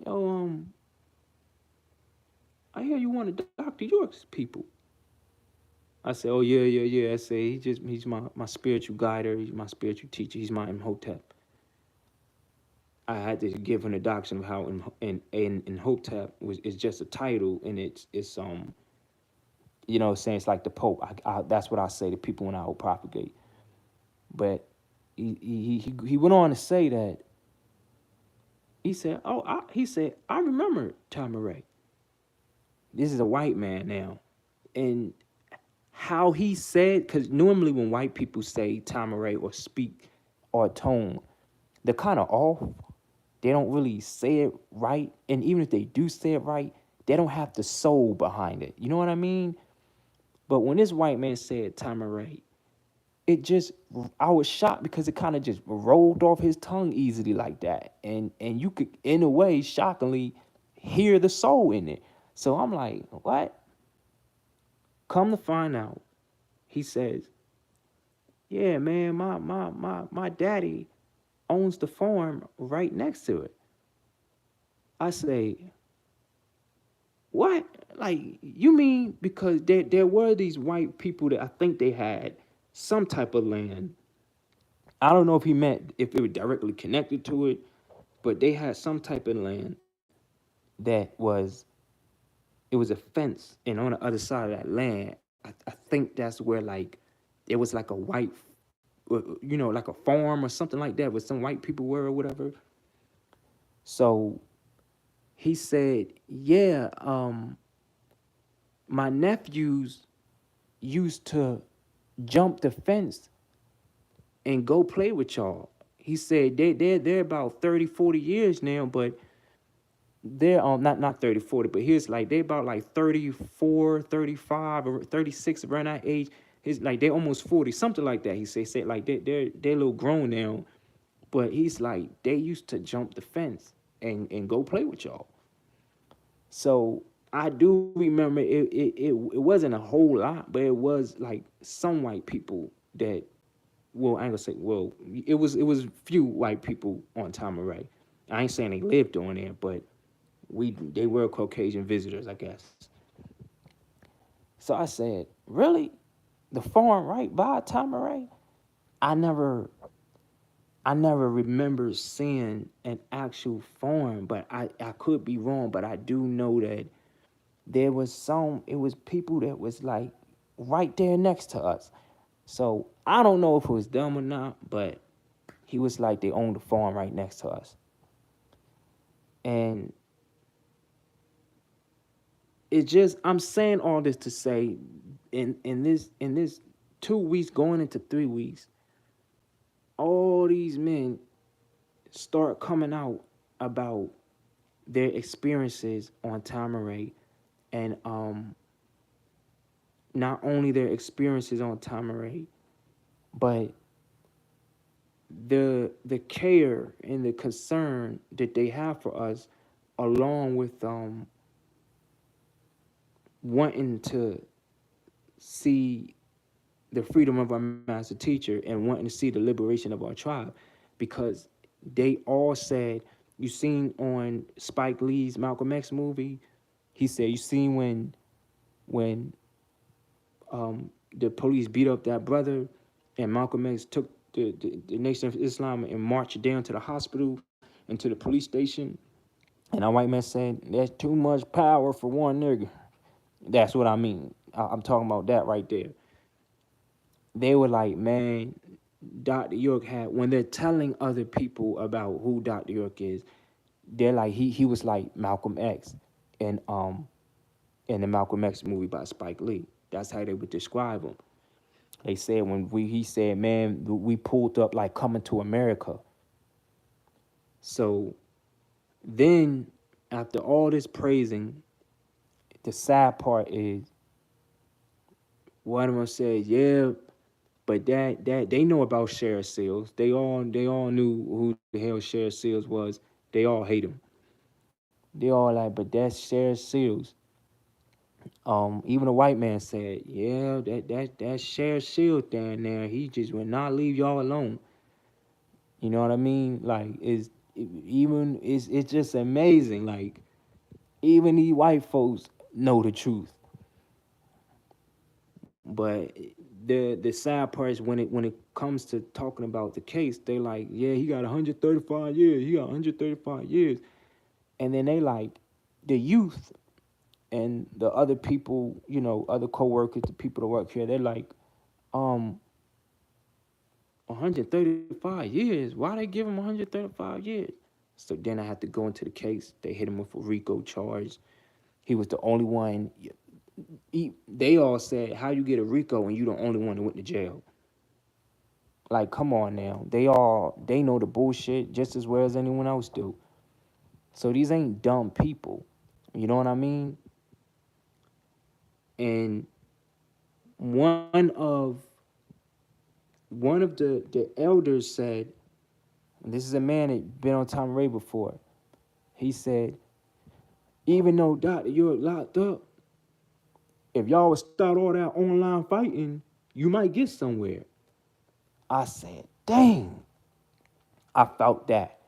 "Yo, I hear you one of Dr. York's people." I said, "Oh yeah." I say, he's my spiritual guider. He's my spiritual teacher. He's my Imhotep." I had to give an introduction of how in Hotep is just a title, and it's saying it's like the Pope. That's what I say to people when I will propagate. But he went on to say that he said, "I remember Tamaray." This is a white man now, and how he said, because normally when white people say Tamaray or speak or tone, they're kind of off. They don't really say it right. And even if they do say it right, they don't have the soul behind it. You know what I mean? But when this white man said Tamaray, it just I was shocked because it kind of just rolled off his tongue easily like that. And you could in a way shockingly hear the soul in it. So I'm like, what? Come to find out, he says, yeah, man, my daddy owns the farm right next to it. I say, what? Like, you mean because there were these white people that I think they had some type of land. I don't know if he meant if it was directly connected to it, but they had some type of land that it was a fence, and on the other side of that land, I think that's where like it was like a white, like a farm or something like that, where some white people were or whatever. So he said, yeah, my nephews used to jump the fence and go play with y'all. He said they're about 30, 40 years now, but they're not 30, 40, but here's like they about like 34, 35, or 36 around that age. His like they're almost 40, something like that. He said like they're a little grown now, but he's like they used to jump the fence and go play with y'all. So I do remember it wasn't a whole lot, but it was like some white people that, well, I ain't gonna say, well, it was few white people on Tamaray. I ain't saying they lived on there, but they were Caucasian visitors, I guess. So I said, really? The farm right by Tamaray? I never I never remember seeing an actual farm, but I could be wrong, but I do know that it was people that was like right there next to us. So I don't know if it was them or not, but he was like they owned the farm right next to us. And it just I'm saying all this to say in this 2 weeks going into 3 weeks, all these men start coming out about their experiences on Tamaray, and not only their experiences on Tamaray, but the care and the concern that they have for us, along with wanting to see the freedom of our master teacher and wanting to see the liberation of our tribe, because they all said, you seen on Spike Lee's Malcolm X movie, he said, you seen when the police beat up that brother and Malcolm X took the Nation of Islam and marched down to the hospital and to the police station, and our white man said, that's too much power for one nigga. That's what I mean. I'm talking about that right there. They were like, man, Dr. York had, when they're telling other people about who Dr. York is, they're like, he was like Malcolm X in the Malcolm X movie by Spike Lee. That's how they would describe him. They said he said, man, we pulled up like Coming to America. So then after all this praising, the sad part is one of them said, yeah, but that they know about Sheriff Seals. They all knew who the hell Sheriff Seals was. They all hate him. They all like, but that's Sheriff Seals. Even a white man said, yeah, that Sheriff Seals down there, he just will not leave y'all alone. You know what I mean? Like it's just amazing. Like even these white folks know the truth. But the sad part is when it comes to talking about the case, they like, yeah, he got 135 years. He got 135 years. And then they like the youth and the other people, other coworkers, the people that work here, they're like, 135 years. Why they give him 135 years? So then I had to go into the case. They hit him with a RICO charge. He was the only one. They all said, how you get a RICO and you the only one that went to jail? Like, come on now. They know the bullshit just as well as anyone else do. So these ain't dumb people. You know what I mean? And one of one of the elders said, and this is a man that been on Tamarean before. He said, even though Doctor, you're locked up, if y'all would start all that online fighting, you might get somewhere. I said, dang. I felt that.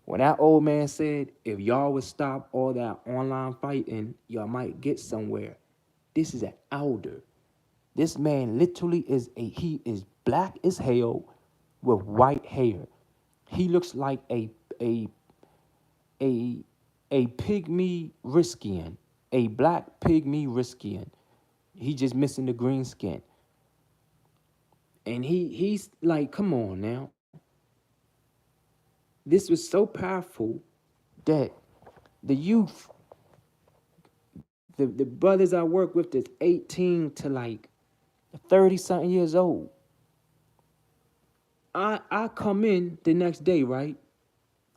When that old man said, if y'all would stop all that online fighting, y'all might get somewhere. This is an elder. This man literally he is black as hell with white hair. He looks like a a a pygmy Riskian, a black pygmy Riskian. He just missing the green skin. And he's like, come on now. This was so powerful that the youth, the brothers I work with that's 18 to like 30 something years old. I come in the next day, right?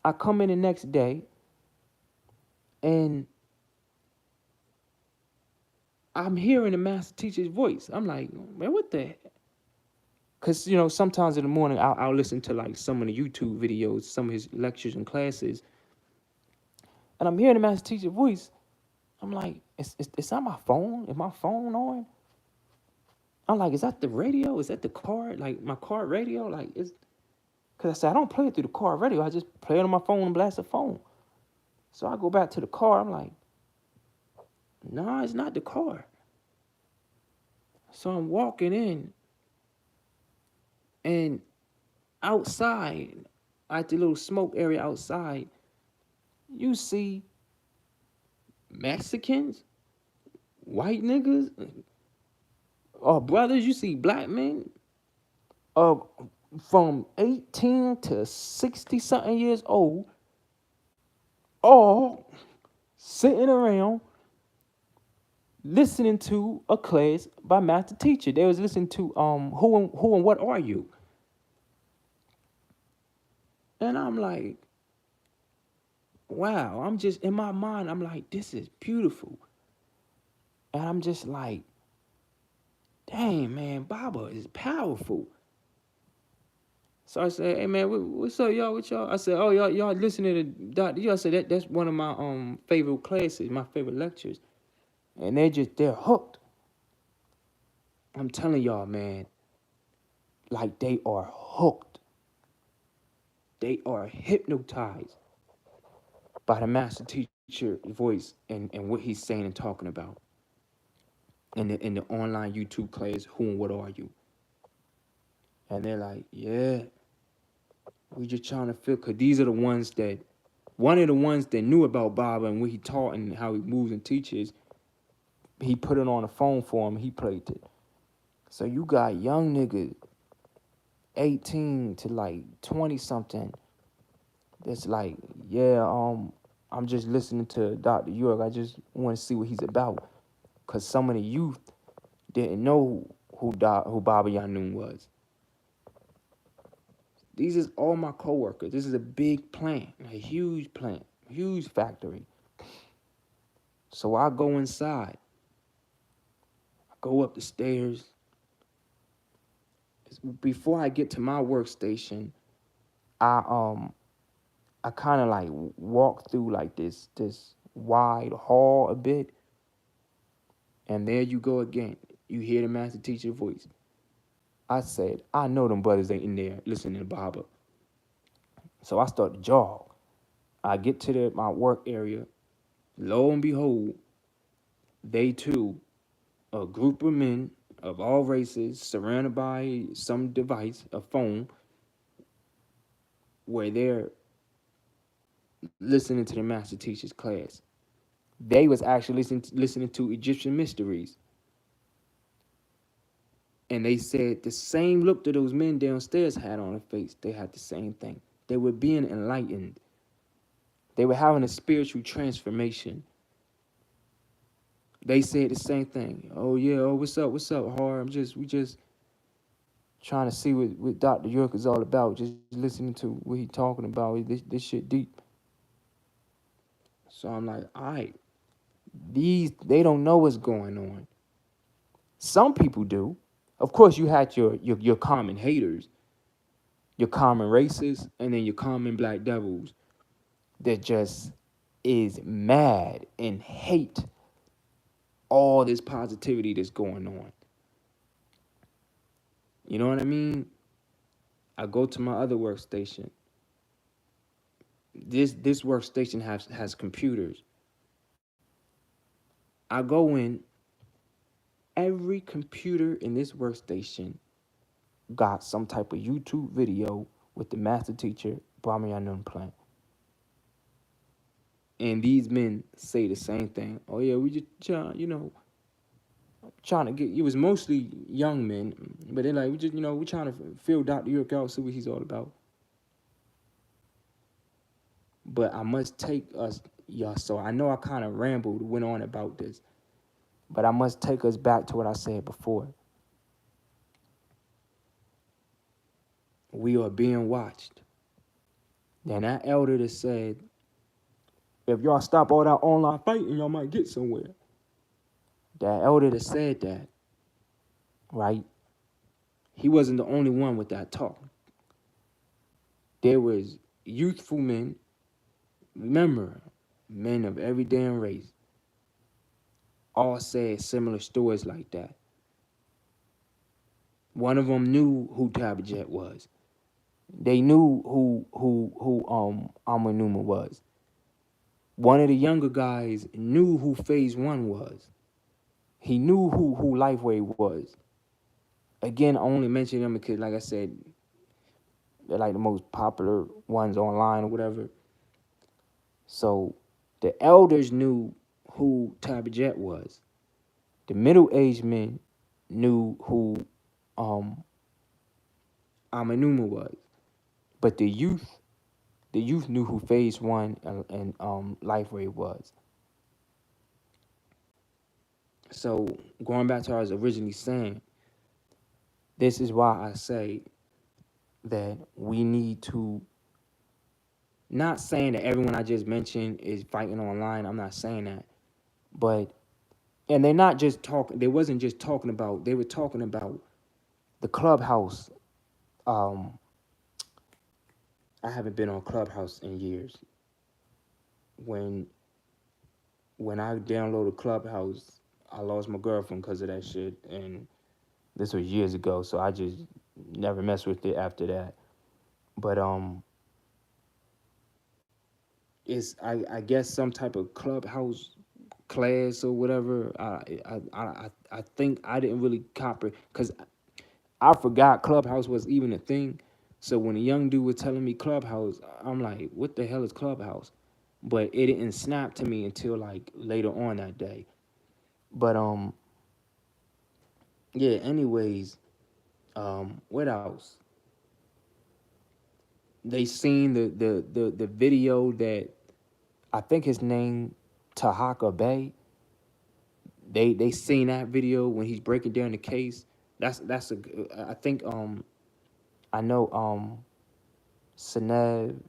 I come in the next day and I'm hearing the master teacher's voice. I'm like, man, what the heck? Because, sometimes in the morning, I'll listen to like some of the YouTube videos, some of his lectures and classes. And I'm hearing the master teacher's voice. I'm like, it's on my phone? Is my phone on? I'm like, is that the radio? Is that the car? Like my car radio? Like, it's because I said I don't play it through the car radio. I just play it on my phone and blast the phone. So I go back to the car. I'm like, nah, it's not the car. So I'm walking in, and outside, at the little smoke area outside, you see Mexicans, white niggas, or brothers. You see black men of from 18 to 60 something years old, all sitting around listening to a class by master teacher. They was listening to who and what are you? And I'm like, wow, I'm just in my mind, I'm like, this is beautiful. And I'm just like, dang man, Baba is powerful. So I said, hey man, what's up, y'all? What y'all? I said, oh y'all listening to Dr. I said that's one of my favorite classes, my favorite lectures. And they're hooked. I'm telling y'all, man, like they are hooked. They are hypnotized by the master teacher voice and what he's saying and talking about. In the online YouTube class, who and what are you? And they're like, yeah, we just trying to feel, because these are the ones that, one of the ones that knew about Baba and what he taught and how he moves and teaches, he put it on the phone for him, he played it. So you got young niggas, 18 to like 20 something, that's like, yeah, I'm just listening to Dr. York. I just want to see what he's about. Because some of the youth didn't know who Baba Yanun was. These is all my coworkers. This is a big plant, a huge plant, huge factory. So I go inside. I go up the stairs. Before I get to my workstation, I kind of like walk through like this wide hall a bit. And there you go again. You hear the master teacher voice. I said, I know them brothers ain't in there listening to Baba. So I start to jog. I get to my work area. Lo and behold, they too, a group of men of all races surrounded by some device, a phone, where they're listening to the master teacher's class. They was actually listening to Egyptian mysteries. And they said the same look that those men downstairs had on their face, they had the same thing. They were being enlightened. They were having a spiritual transformation. They said the same thing. Oh yeah, oh what's up, Har? trying to see what Dr. York is all about, just listening to what he talking about. This shit deep. So I'm like, all right, they don't know what's going on. Some people do. Of course, you had your common haters, your common racists, and then your common black devils that just is mad and hate all this positivity that's going on. You know what I mean? I go to my other workstation. This workstation has computers. I go in, every computer in this workstation got some type of YouTube video with the master teacher, Brahmayanun playing. And these men say the same thing. Oh yeah, we just trying to get. It was mostly young men, but they're like, we trying to feel Dr. York out, see what he's all about. But I must take us, y'all. So I know I kind of rambled, went on about this, but I must take us back to what I said before. We are being watched. Then that elder that said, if y'all stop all that online fighting, y'all might get somewhere. That elder that said that, right? He wasn't the only one with that talk. There was youthful men, remember, men of every damn race, all said similar stories like that. One of them knew who Tabajet was. They knew who Amanuma was. One of the younger guys knew who Phase One was. He knew who Lifeway was. Again, I only mention them because, like I said, they're like the most popular ones online or whatever. So the elders knew who Tabajet was. The middle-aged men knew who Amanuma was. But the youth knew who Phase One and Lifeway was. So going back to what I was originally saying, this is why I say that we need to, not saying that everyone I just mentioned is fighting online. I'm not saying that. But, and they're not just talking, they wasn't just talking about, they were talking about the Clubhouse. I haven't been on Clubhouse in years. When I downloaded Clubhouse, I lost my girlfriend because of that shit. And this was years ago, so I just never messed with it after that. But it's I guess some type of Clubhouse class or whatever. I think I didn't really copy because I forgot Clubhouse was even a thing. So when a young dude was telling me Clubhouse, I'm like, what the hell is Clubhouse? But it didn't snap to me until like later on that day. But yeah. Anyways, what else? They seen the video that I think his name Tahaka Bay. They seen that video when he's breaking down the case. That's a I think I know Seneb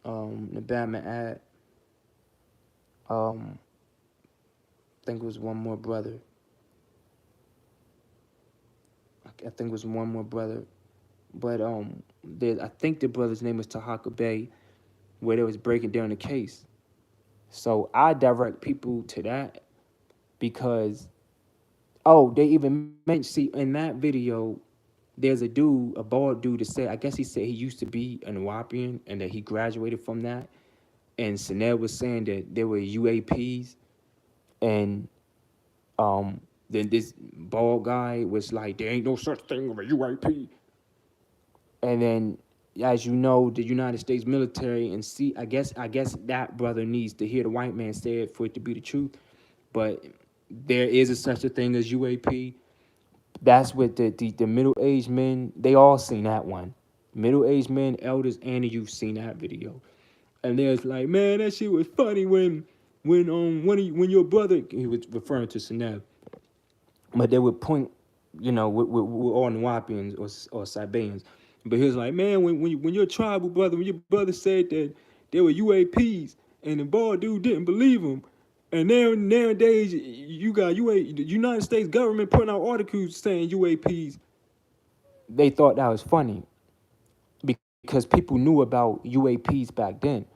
Nabama at I think it was one more brother. I think it was one more brother. But I think the brother's name was Tahaka Bay, where they was breaking down the case. So I direct people to that because they even mentioned, see, in that video, there's a bald dude that said, I guess he said he used to be a Nuwuapian and that he graduated from that. And Sanel was saying that there were UAPs, and then this bald guy was like, there ain't no such thing of a UAP. And then, as you know, the United States military, and see, I guess that brother needs to hear the white man say it for it to be the truth. But there is such a thing as UAP. That's what the middle-aged men, they all seen that one. Middle-aged men, elders, and the youth seen that video. And there's like, man, that shit was funny when your brother, he was referring to Sanab, but they would point We're all Nuwuapians or sabaeans. But he was like, man, when your tribal brother, when your brother said that they were UAPs and the bald dude didn't believe him, and now nowadays you got the United States government putting out articles saying UAPs. They thought that was funny because people knew about UAPs back then.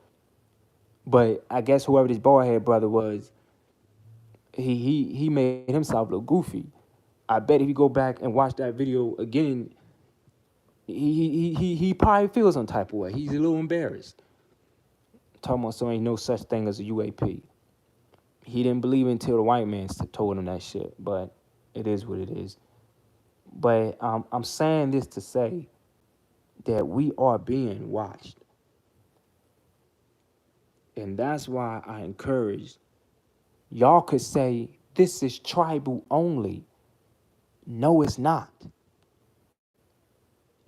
But I guess whoever this bald head brother was, he made himself look goofy. I bet if you go back and watch that video again, he probably feels some type of way. He's a little embarrassed. Talking about so ain't no such thing as a UAP. He didn't believe it until the white man told him that shit. But it is what it is. But I'm saying this to say that we are being watched. And that's why I encourage y'all could say this is tribal only. No, it's not.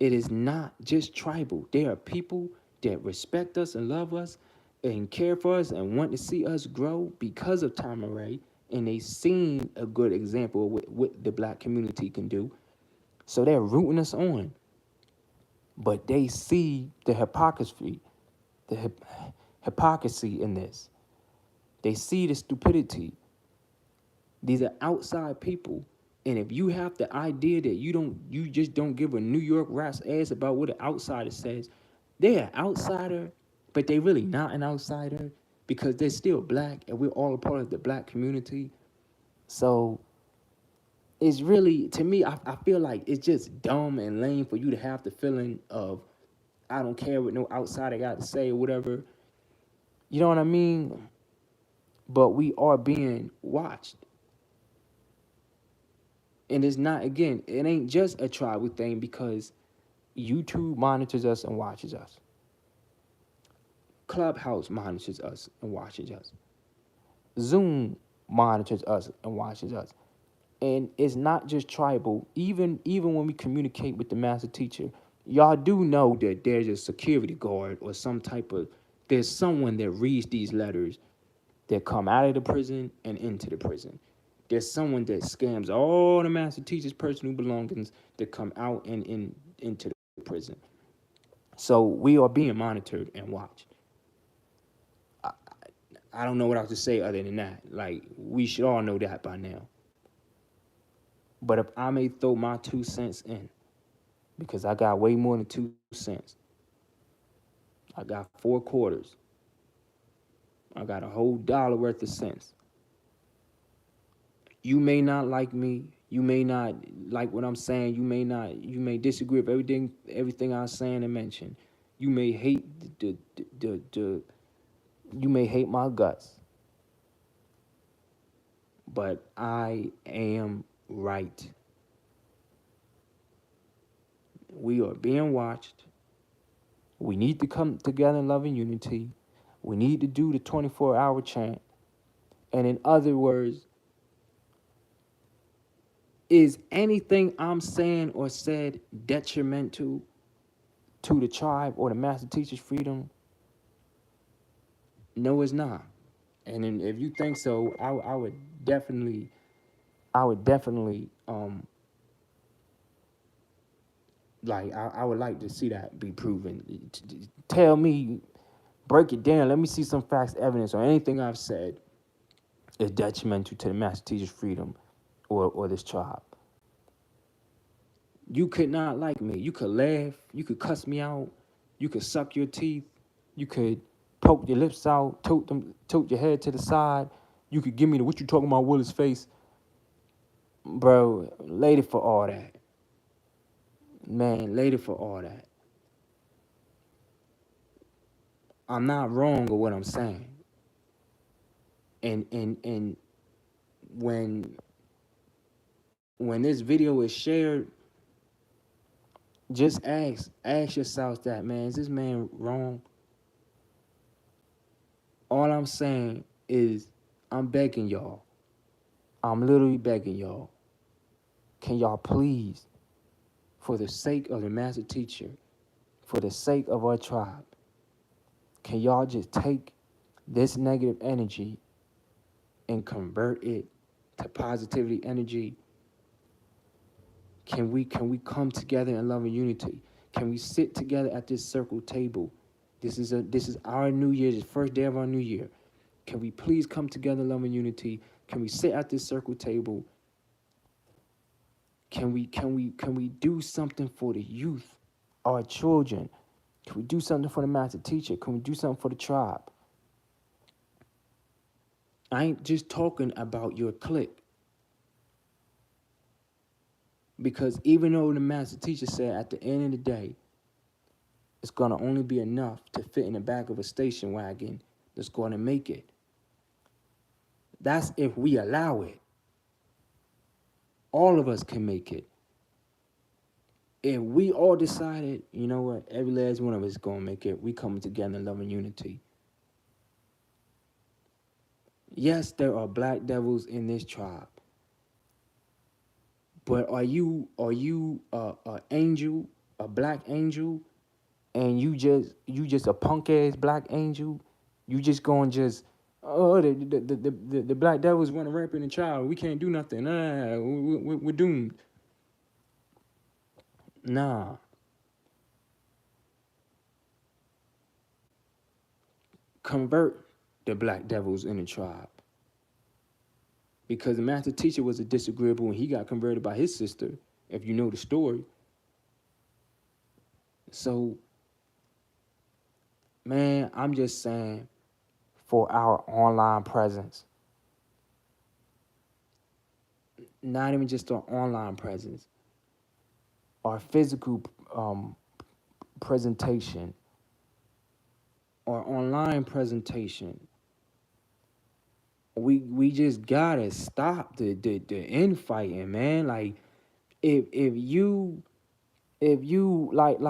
It is not just tribal. There are people that respect us and love us and care for us and want to see us grow because of Tamarean, and they seen a good example of what the black community can do. So they're rooting us on. But they see the hypocrisy in this. They see the stupidity. These are outside people. And if you have the idea that you just don't give a New York rat's ass about what an outsider says, they're an outsider, but they really not an outsider because they're still black and we're all a part of the black community. So it's really, to me, I feel like it's just dumb and lame for you to have the feeling of, I don't care what no outsider got to say or whatever. You know what I mean? But we are being watched. And it's not, again, it ain't just a tribal thing because YouTube monitors us and watches us. Clubhouse monitors us and watches us. Zoom monitors us and watches us. And it's not just tribal. Even when we communicate with the master teacher, y'all do know that there's a security guard or there's someone that reads these letters that come out of the prison and into the prison. There's someone that scams all the master teacher's personal belongings that come out and into the prison. So we are being monitored and watched. I don't know what else to say other than that. Like, we should all know that by now. But if I may throw my 2 cents in, because I got way more than 2 cents. I got 4 quarters. I got a whole dollar worth of cents. You may not like me. You may not like what I'm saying. You may disagree with everything I'm saying and mention. You may hate you may hate my guts. But I am right. We are being watched. We need to come together in love and unity. We need to do the 24-hour chant. And in other words, is anything I'm saying or said detrimental to the tribe or the master teacher's freedom? No, it's not. And then if you think so, I would definitely, I would like to see that be proven. Tell me, break it down. Let me see some facts, evidence, or anything I've said is detrimental to the master teacher's freedom or this tribe. You could not like me. You could laugh. You could cuss me out. You could suck your teeth. You could poke your lips out, tilt your head to the side. You could give me the what you talking about Willis face. Bro, later for all that. Man, later for all that. I'm not wrong with what I'm saying. And when this video is shared, just ask yourself that, man, is this man wrong? All I'm saying is I'm begging y'all. I'm literally begging y'all. Can y'all please, for the sake of the master teacher, for the sake of our tribe, can y'all just take this negative energy and convert it to positivity energy Can we come together in love and unity? Can we sit together at this circle table? This is our new year, the first day of our new year. Can we please come together in love and unity? Can we sit at this circle table? Can we do something for the youth, our children? Can we do something for the master teacher? Can we do something for the tribe? I ain't just talking about your clique. Because even though the master teacher said at the end of the day, it's going to only be enough to fit in the back of a station wagon that's going to make it. That's if we allow it. All of us can make it. If we all decided, you know what, every last one of us is going to make it, we coming together in love and unity. Yes, there are black devils in this tribe. But are you a angel, a black angel, and you just a punk ass black angel? You just going just the black devils want to rampant in the child. We can't do nothing. We're doomed. Nah. Convert the black devils in the tribe. Because the master teacher was a disagreeable and he got converted by his sister, if you know the story. So, man, I'm just saying, for our online presence, not even just our online presence, our physical presentation, our online presentation, we just gotta stop the infighting, man. Like if you like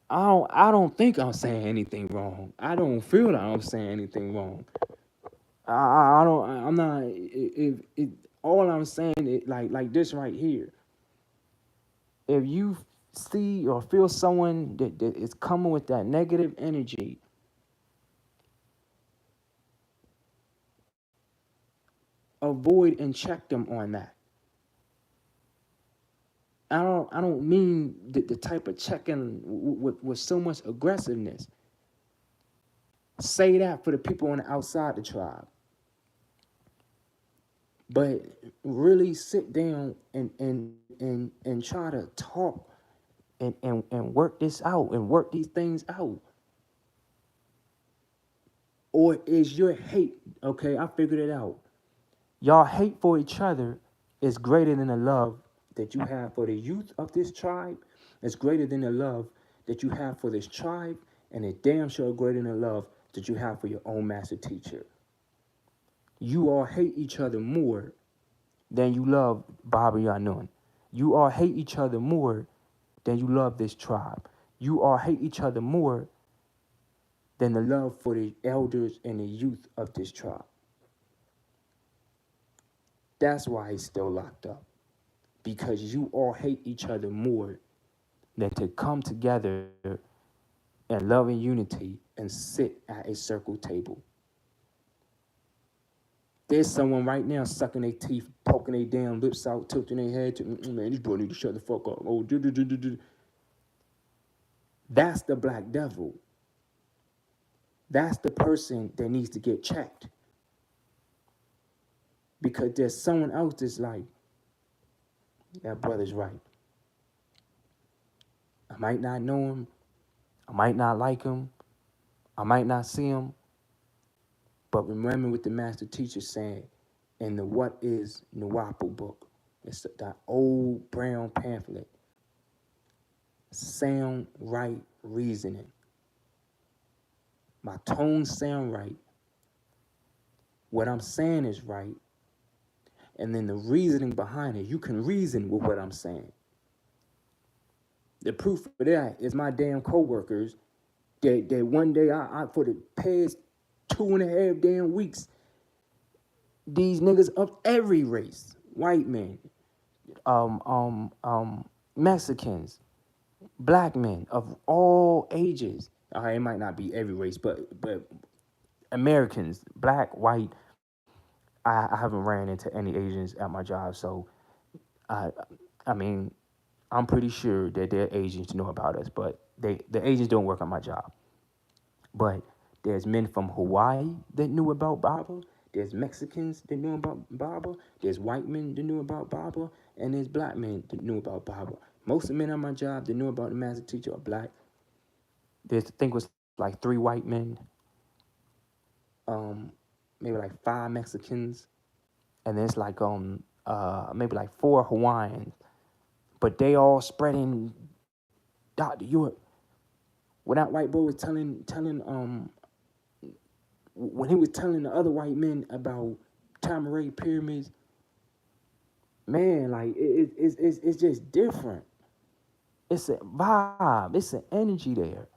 I don't think I'm saying anything wrong. I don't feel that I'm saying anything wrong. I don't I'm not if all I'm saying is like this right here. If you see or feel someone that is coming with that negative energy, avoid and check them on that. I don't mean the type of checking with so much aggressiveness. Say that for the people on the outside the tribe. But really sit down and try to talk and work this out and work these things out. Or is your hate, okay, I figured it out. Y'all hate for each other is greater than the love that you have for the youth of this tribe. It's greater than the love that you have for this tribe, and it's damn sure greater than the love that you have for your own master teacher. You all hate each other more than you love Baba Yanun. You all hate each other more than you love this tribe. You all hate each other more than the love for the elders and the youth of this tribe. That's why he's still locked up. Because you all hate each other more than to come together in love and unity and sit at a circle table. There's someone right now sucking their teeth, poking their damn lips out, tilting their head to, man, these boys need to shut the fuck up. Oh, That's the black devil. That's the person that needs to get checked. Because there's someone else that's like, that brother's right. I might not know him. I might not like him. I might not see him. But remember what the master teacher said in the What is Nuwuapian book. It's that old brown pamphlet. Sound right reasoning. My tones sound right. What I'm saying is right. And then the reasoning behind it, you can reason with what I'm saying. The proof of that is my damn coworkers that one day I for the past 2.5 damn weeks, these niggas of every race, white men, Mexicans, black men of all ages. It might not be every race, but Americans, black, white. I haven't ran into any Asians at my job, so I mean, I'm pretty sure that their agents know about us, but the agents don't work on my job. But there's men from Hawaii that knew about Baba. There's Mexicans that knew about Baba. There's white men that knew about Baba. And there's black men that knew about Baba. Most of the men on my job that knew about the master teacher are black. There's, I think it was like 3 white men, maybe like 5 Mexicans, and there's like maybe like 4 Hawaiians. But they all spreading Dr. York. When that white boy was telling when he was telling the other white men about Tamarean pyramids, man, like it's just different. It's a vibe. It's an energy there.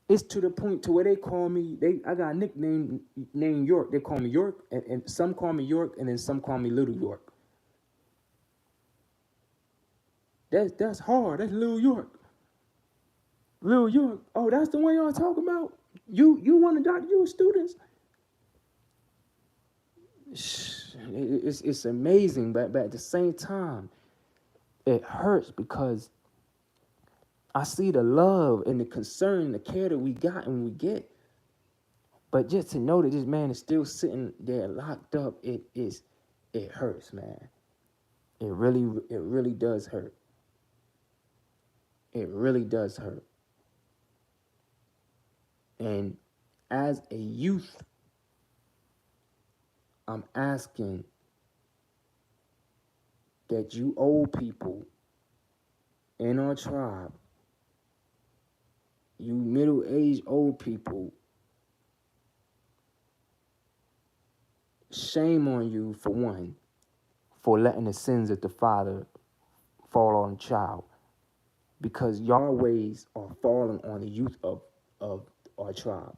It's to the point to where they call me. I got a nickname named York. They call me York, and some call me York, and then some call me Little York. That's hard. That's Little York. Little York. Oh, that's the one y'all talking about. You one of Dr. York's students. It's amazing, but at the same time, it hurts because I see the love and the concern and the care that we got and we get. But just to know that this man is still sitting there locked up, it hurts, man. It really does hurt. It really does hurt. And as a youth, I'm asking that you old people in our tribe, you middle-aged old people, shame on you for one, for letting the sins of the father fall on the child, because your ways are falling on the youth of our tribe.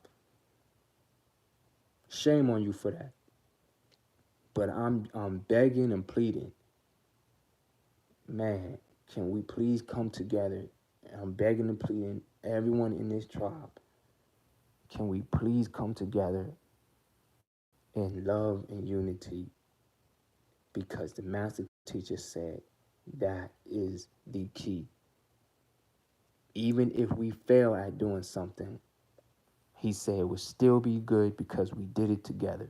Shame on you for that. But I'm begging and pleading, man, can we please come together? I'm begging and pleading, everyone in this tribe, can we please come together in love and unity? Because the master teacher said that is the key. Even if we fail at doing something, he said it would still be good because we did it together.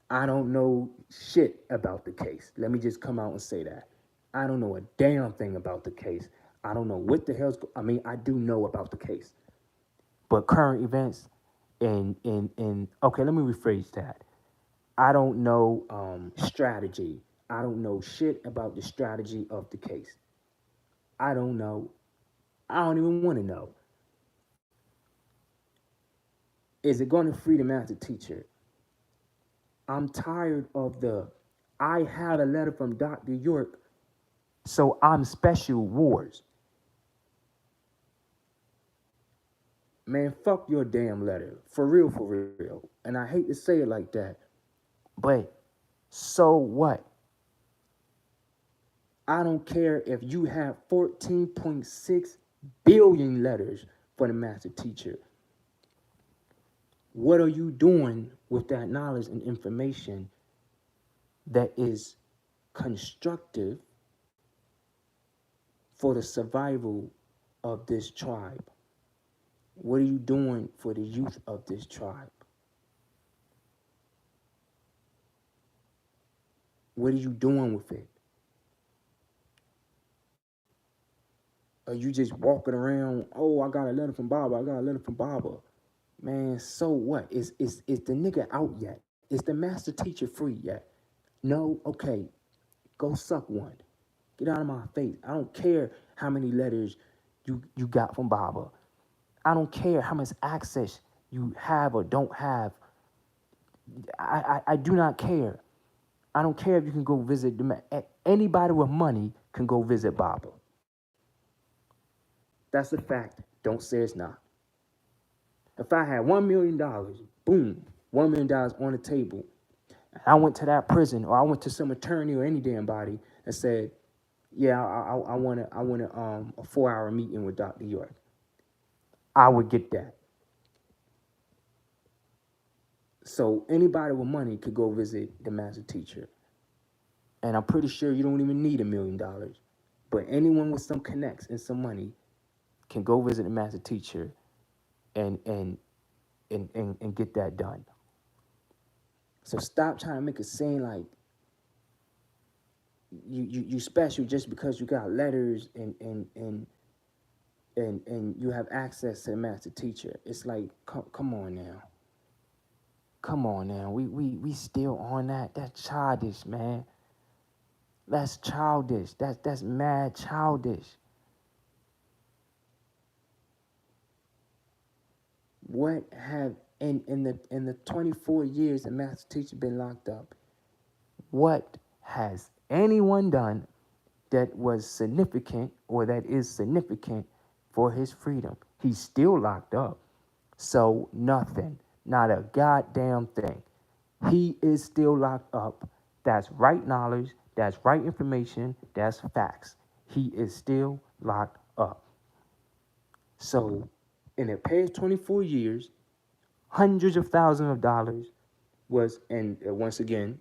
I don't know shit about the case. Let me just come out and say that. I don't know a damn thing about the case. I don't know what the hell's... I do know about the case. But current events and okay, let me rephrase that. I don't know strategy. I don't know shit about the strategy of the case. I don't know. I don't even want to know. Is it going to free the master teacher? I'm tired of I had a letter from Dr. York, so I'm special wars. Man, fuck your damn letter. For real, for real. And I hate to say it like that. But so what? I don't care if you have 14.6 billion letters for the master teacher. What are you doing with that knowledge and information that is constructive for the survival of this tribe? What are you doing for the youth of this tribe? What are you doing with it? Are you just walking around, oh, I got a letter from Baba, I got a letter from Baba. Man, so what? Is the nigga out yet? Is the master teacher free yet? No? Okay, go suck one. Get out of my face. I don't care how many letters you got from Baba. I don't care how much access you have or don't have. I do not care. I don't care if you can go visit them. Anybody with money can go visit Baba. That's a fact. Don't say it's not. If I had $1 million, boom, $1 million on the table, and I went to that prison or I went to some attorney or any damn body and said, yeah, I want a 4-hour meeting with Dr. York, I would get that. So anybody with money could go visit the master teacher. And I'm pretty sure you don't even need $1 million. But anyone with some connects and some money can go visit the master teacher and get that done. So stop trying to make it seem like you special just because you got letters and you have access to the master teacher. It's like, come on now. Come on now. We still on that. That's childish, man. That's childish. That's mad childish. What have in the 24 years the master teacher been locked up? What has anyone done that was significant or that is significant for his freedom? He's still locked up. So nothing, not a goddamn thing. He is still locked up. That's right knowledge. That's right information. That's facts. He is still locked up. So in the past 24 years, hundreds of thousands of dollars was, and once again,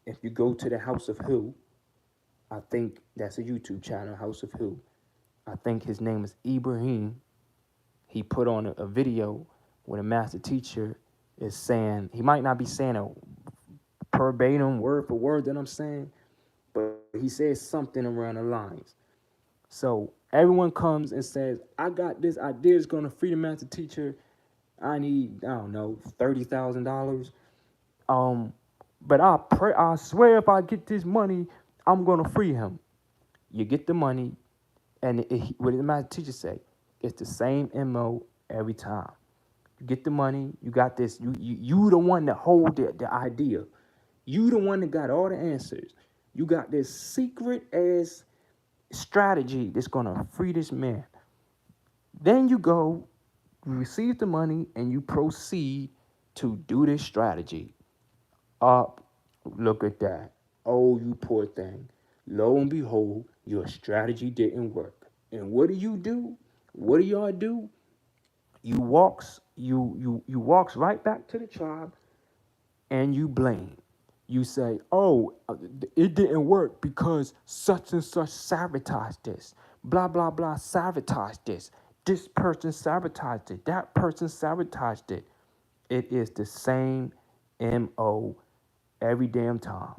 if you go to the House of Who, I think that's a YouTube channel, House of Who. I think his name is Ibrahim. He put on a video when a master teacher is saying, he might not be saying a verbatim word for word that I'm saying, but he says something around the lines. So everyone comes and says, I got this idea that's going to free the master teacher. I need, I don't know, $30,000. But I swear if I get this money, I'm going to free him. You get the money, and what did the master teacher say? It's the same MO every time. You get the money, you got this, you the one that hold the idea. You the one that got all the answers. You got this secret ass strategy that's gonna free this man. Then you go, you receive the money, and you proceed to do this strategy. Up, look at that. Oh, you poor thing. Lo and behold, your strategy didn't work. And what do? What do y'all do? You walks right back to the tribe and you blame. You say, oh, it didn't work because such and such sabotaged this. Blah, blah, blah, sabotaged this. This person sabotaged it. That person sabotaged it. It is the same MO every damn time.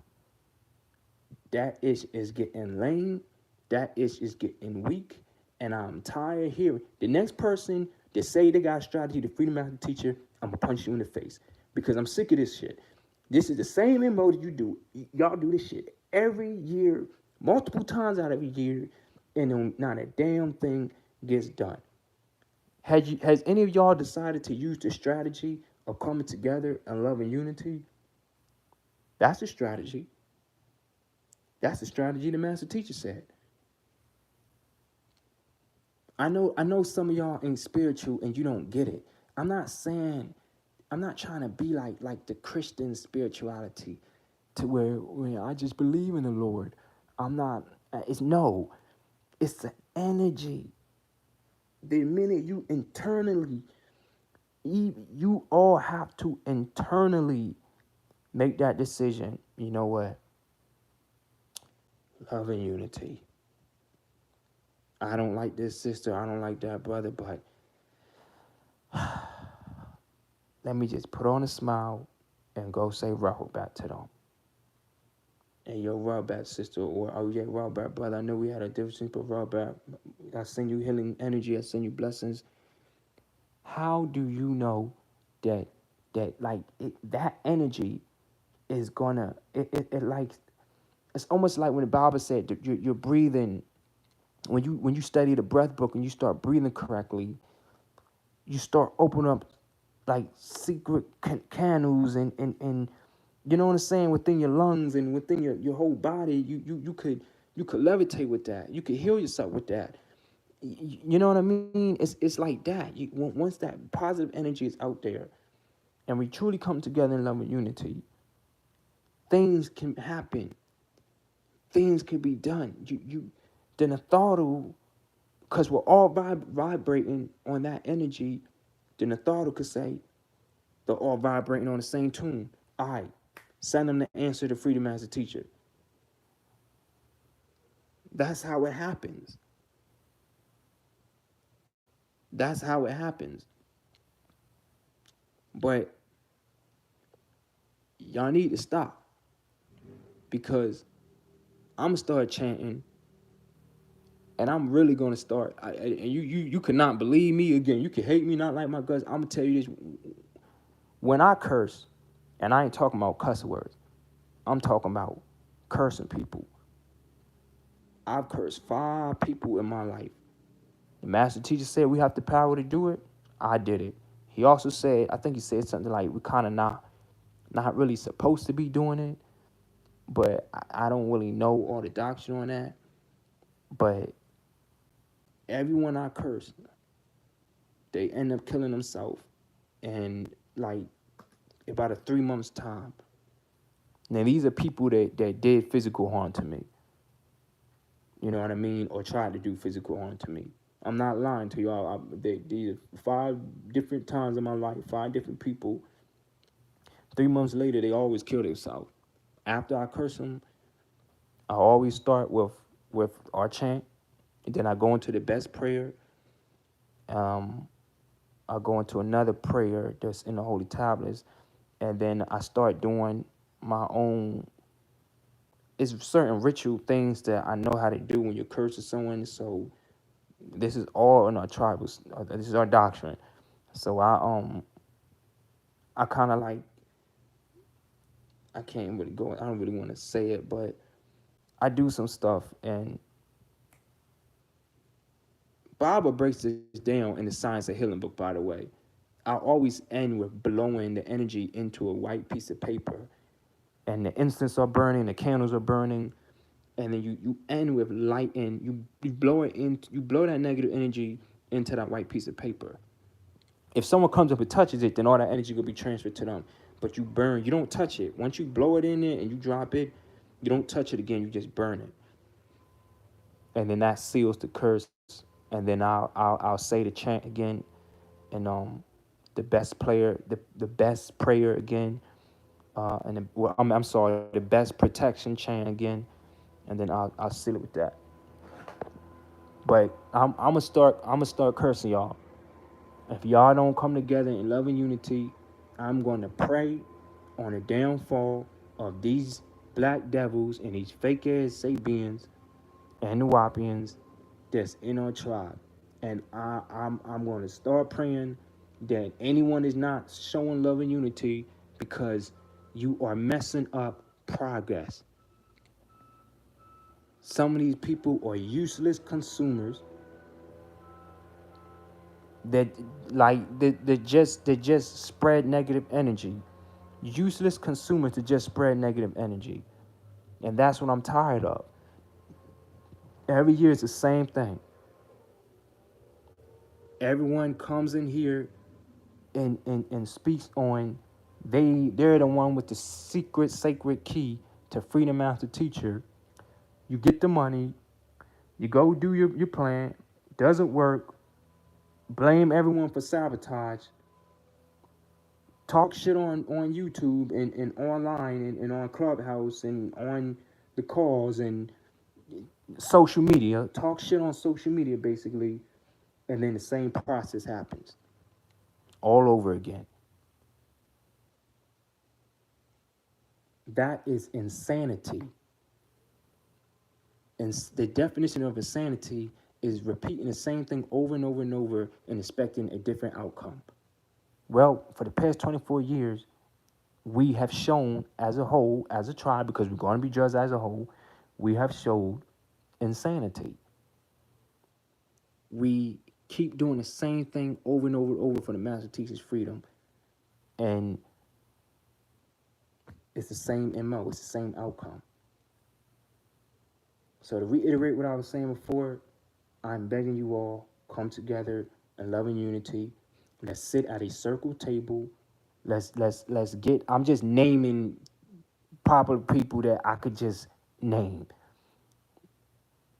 That ish is getting lame. That ish is getting weak. And I'm tired of hearing the next person that say they got a strategy to free the master teacher, I'm going to punch you in the face. Because I'm sick of this shit. This is the same MO that you do. Y'all do this shit every year, multiple times out of a year, and not a damn thing gets done. Has any of y'all decided to use the strategy of coming together and love and unity? That's the strategy. That's the strategy the master teacher said. I know some of y'all ain't spiritual and you don't get it. I'm not trying to be like the Christian spirituality to where I just believe in the Lord. I'm not, it's no, it's the energy. The minute you internally, you all have to internally make that decision. You know what? Love and unity. I don't like this sister. I don't like that brother, but let me just put on a smile and go say Rahubat to them. And yo, Rahubat sister, or oh yeah, Rahubat brother. I know we had a difference, but Rahubat, I send you healing energy. I send you blessings. How do you know that that energy is gonna it like it's almost like when the Bible said that you're breathing. When you study the breath book and you start breathing correctly, you start opening up like secret canals and you know what I'm saying, within your lungs and within your whole body. You could levitate with that. You could heal yourself with that. You know what I mean? It's like that. Once that positive energy is out there, and we truly come together in love and unity, things can happen. Things can be done. The Natharu, because we're all vibrating on that energy. The Natharu could say they're all vibrating on the same tune. All right, Send them the answer to Freedom as a Teacher. That's how it happens. That's how it happens. But y'all need to stop, because I'm gonna start chanting, and I'm really gonna start. And you cannot believe me again. You can hate me, not like my guts. I'm gonna tell you this: when I curse, and I ain't talking about cuss words, I'm talking about cursing people. I've cursed 5 people in my life. The master teacher said we have the power to do it. I did it. He also said, I think he said something like, we kind of not really supposed to be doing it, but I don't really know all the doctrine on that. But everyone I cursed, they end up killing themselves in like about a 3 months time. Now these are people that did physical harm to me. You know what I mean? Or tried to do physical harm to me. I'm not lying to y'all. These 5 different times in my life, 5 different people. 3 months later, they always kill themselves. After I curse them, I always start with our chant, and then I go into the best prayer. I go into another prayer that's in the Holy Tablets, and then I start doing my own. It's certain ritual things that I know how to do when you're cursing someone. So this is all in our tribal. This is our doctrine. So I kind of like, I can't really go. I don't really want to say it, but I do some stuff, and Baba breaks this down in the Science of Healing book, by the way. I always end with blowing the energy into a white piece of paper, and the incense are burning, the candles are burning, and then you end with light, and you blow it in, you blow that negative energy into that white piece of paper. If someone comes up and touches it, then all that energy will be transferred to them. But you burn, you don't touch it. Once you blow it in there and you drop it, you don't touch it again, you just burn it. And then that seals the curse. And then I'll say the chant again, and the best prayer again, I'm sorry, the best protection chant again, and then I'll seal it with that. But I'm gonna start cursing y'all. If y'all don't come together in love and unity, I'm gonna pray on the downfall of these black devils and these fake ass sabaeans and Nuwuapians that's in our tribe. And I'm going to start praying that anyone is not showing love and unity, because you are messing up progress. Some of these people are useless consumers that just spread negative energy. Useless consumers that just spread negative energy. And that's what I'm tired of. Every year it's the same thing. Everyone comes in here and speaks on, they're the one with the secret sacred key to Freedom Master Teacher. You get the money, you go do your plan, doesn't work, blame everyone for sabotage, talk shit on YouTube and online and on Clubhouse and on the calls and social media, talk shit on social media basically, and then the same process happens all over again. That is insanity. And the definition of insanity is repeating the same thing over and over and over and expecting a different outcome. Well, for the past 24 years, we have shown as a whole, as a tribe, because we're going to be judged as a whole, we have showed insanity. We keep doing the same thing over and over and over for the Master Teacher's freedom. And it's the same MO, it's the same outcome. So to reiterate what I was saying before, I'm begging you all, come together in love and unity. Let's sit at a circle table. Let's get, I'm just naming popular people that I could just name.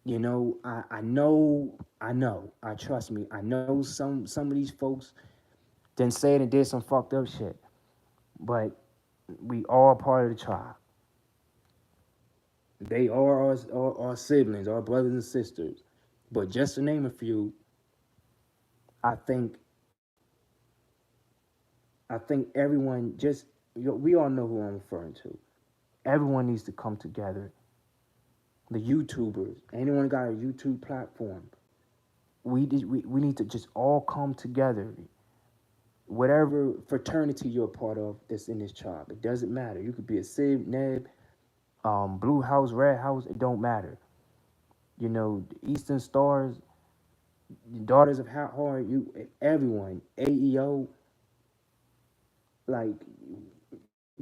You know, I know, trust me, I know some of these folks then said and did some fucked up shit. But We all part of the tribe. They are our siblings, our brothers and sisters. But just to name a few, I think everyone just we all know who I'm referring to. Everyone needs to come together. The YouTubers, anyone got a YouTube platform, we need to just all come together. Whatever fraternity you're a part of that's in this tribe, it doesn't matter. You could be a Sib, Neb, Blue House, Red House, it don't matter. You know, the Eastern Stars, the Daughters of Hard, everyone, AEO, like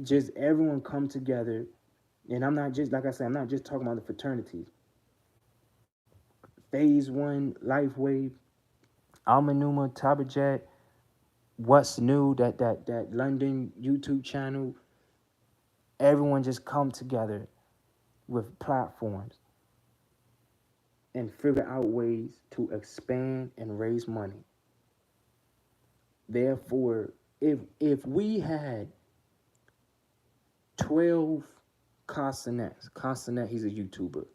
just everyone come together. And I'm not just like I said, I'm not just talking about the fraternities. Phase One, Life Wave, Almanuma, Tabajet, What's New, that London YouTube channel. Everyone just come together with platforms and figure out ways to expand and raise money. Therefore, if we had 12 Castanets, he's a YouTuber,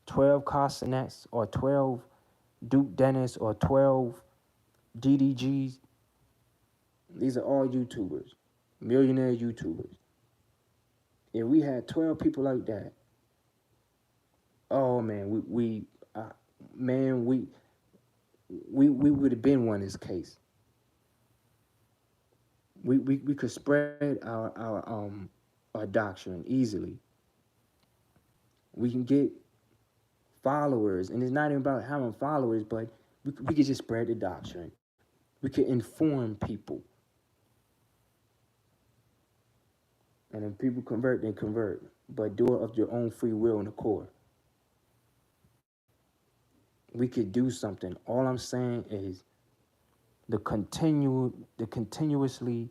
12 Castanets or 12 Duke Dennis or 12 DDGs, these are all YouTubers, millionaire YouTubers. If we had 12 people like that, oh man, man, we would have been won this case. We could spread our doctrine easily. We can get followers, and it's not even about having followers, but we could just spread the doctrine. We could inform people, and if people convert, they convert, but do it of your own free will and accord. We could do something. All I'm saying is the continuously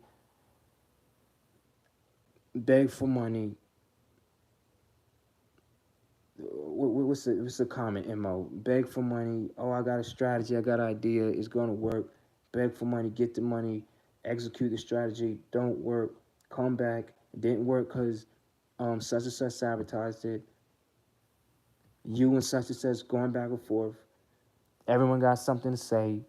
beg for money. What's the common MO? Beg for money. Oh, I got a strategy. I got an idea. It's gonna work. Beg for money. Get the money. Execute the strategy. Don't work. Come back. It didn't work because such and such sabotaged it. You and such and such going back and forth. Everyone got something to say.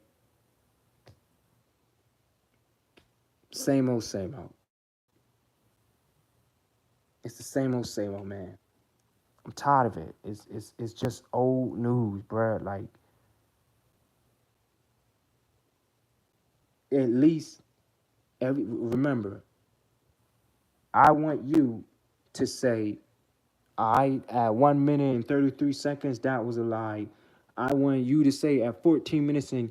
Same old, same old. It's the same old, man. I'm tired of it. It's just old news, bruh. Like, at least remember, I want you to say, I at 1 minute and 33 seconds that was a lie. I want you to say at 14 minutes and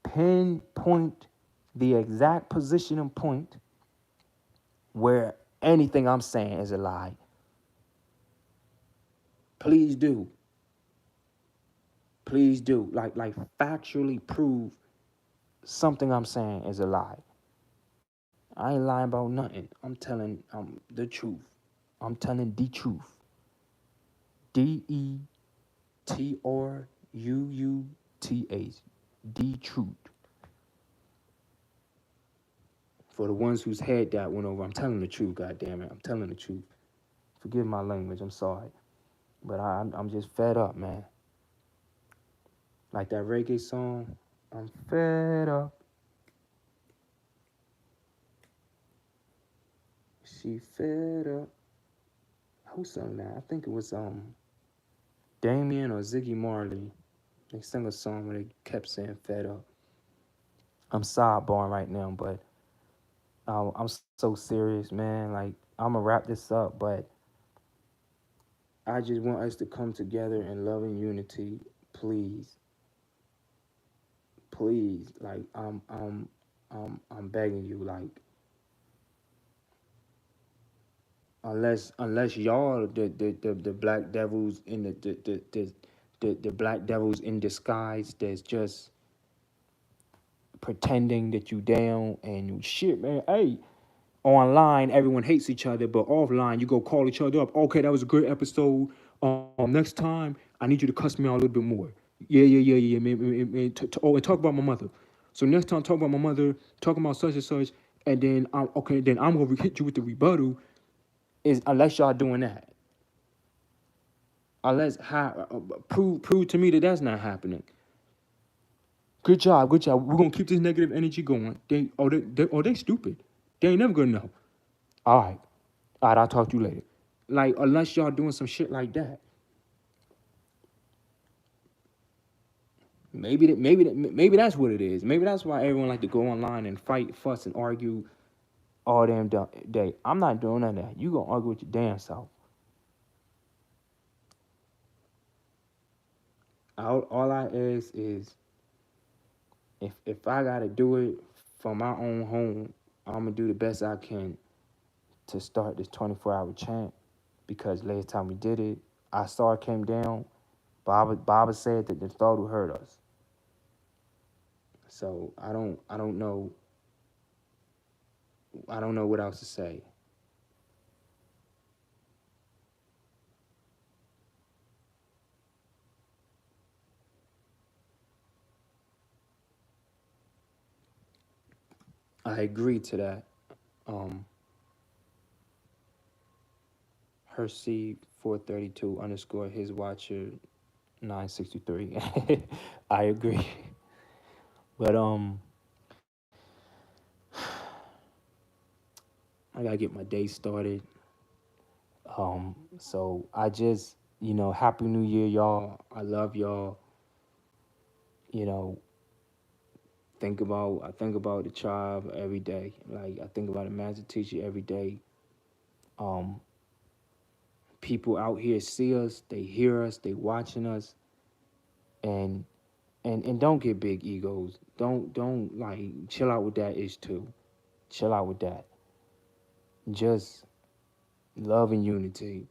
pinpoint the exact position and point where anything I'm saying is a lie. Please do. Please do. Like factually prove something I'm saying is a lie. I ain't lying about nothing. I'm telling the truth. I'm telling the truth. DETRUUTH. The truth. For the ones whose head that went over, I'm telling the truth, God damn it. I'm telling the truth. Forgive my language, I'm sorry. But I'm just fed up, man. Like that reggae song, I'm fed up. She fed up. Who sung that? I think it was Damien or Ziggy Marley. They sang a song where they kept saying fed up. I'm sidebarring right now, but I'm so serious, man. Like, I'm gonna wrap this up, but I just want us to come together in love and unity, please. Please, like I'm begging you, like, unless y'all the black devils in the black devils in disguise that's just pretending that you down and you shit, man. Hey, online everyone hates each other, but offline you go call each other up. Okay, that was a great episode. Next time I need you to cuss me out a little bit more. Yeah, man. Oh, and talk about my mother. So next time talk about my mother, talking about such and such. and then okay, then I'm gonna hit you with the rebuttal. Is unless y'all doing that, unless prove to me that that's not happening. Good job, good job. We're gonna keep this negative energy going. They stupid. They ain't never gonna know. All right, I'll talk to you later. Like unless y'all doing some shit like that. Maybe that's what it is. Maybe that's why everyone like to go online and fight, fuss, and argue all damn day. I'm not doing none of that. You gonna argue with your damn self. All I ask is if I gotta do it from my own home, I'm gonna do the best I can to start this 24-hour chant. Because last time we did it, our star came down. Baba said that the thought would hurt us. So I don't know what else to say. I agree to that. Um, Herc 432 underscore his watcher 963. I agree. But I gotta get my day started. So I just, Happy New Year, y'all. I love y'all. You know, I think about the tribe every day. Like I think about the master teacher every day. Um, People out here see us, they hear us, they watching us, and and don't get big egos. Don't like chill out with that ish too. Chill out with that. Just love and unity.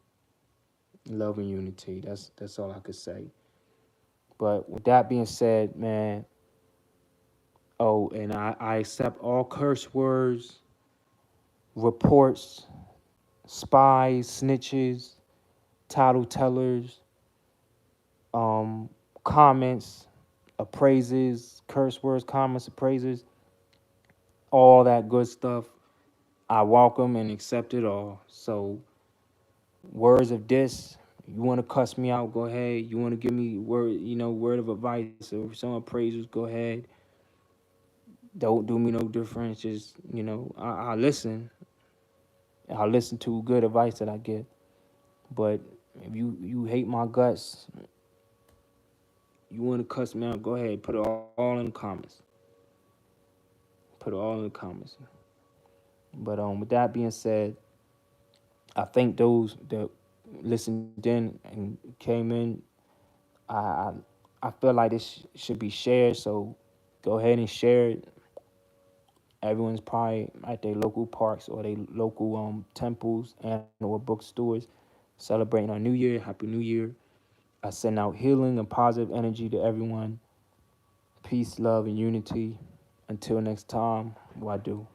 Love and unity. That's all I could say. But with that being said, man, oh, and I accept all curse words, reports, spies, snitches, title tellers, um, comments, appraises, curse words, comments, appraises, all that good stuff. I welcome and accept it all. So words of diss, you want to cuss me out, go ahead. You want to give me word of advice or some appraisals, go ahead. Don't do me no difference. Just I listen. I listen to good advice that I get. But if you hate my guts, you want to cuss me out, go ahead. Put it all in the comments. Put it all in the comments. But with that being said, I thank those that listened in and came in. I I, I feel like this should be shared, so go ahead and share it. Everyone's probably at their local parks or their local temples and or bookstores celebrating our new year. Happy New Year. I send out healing and positive energy to everyone. Peace, love, and unity. Until next time, what I do.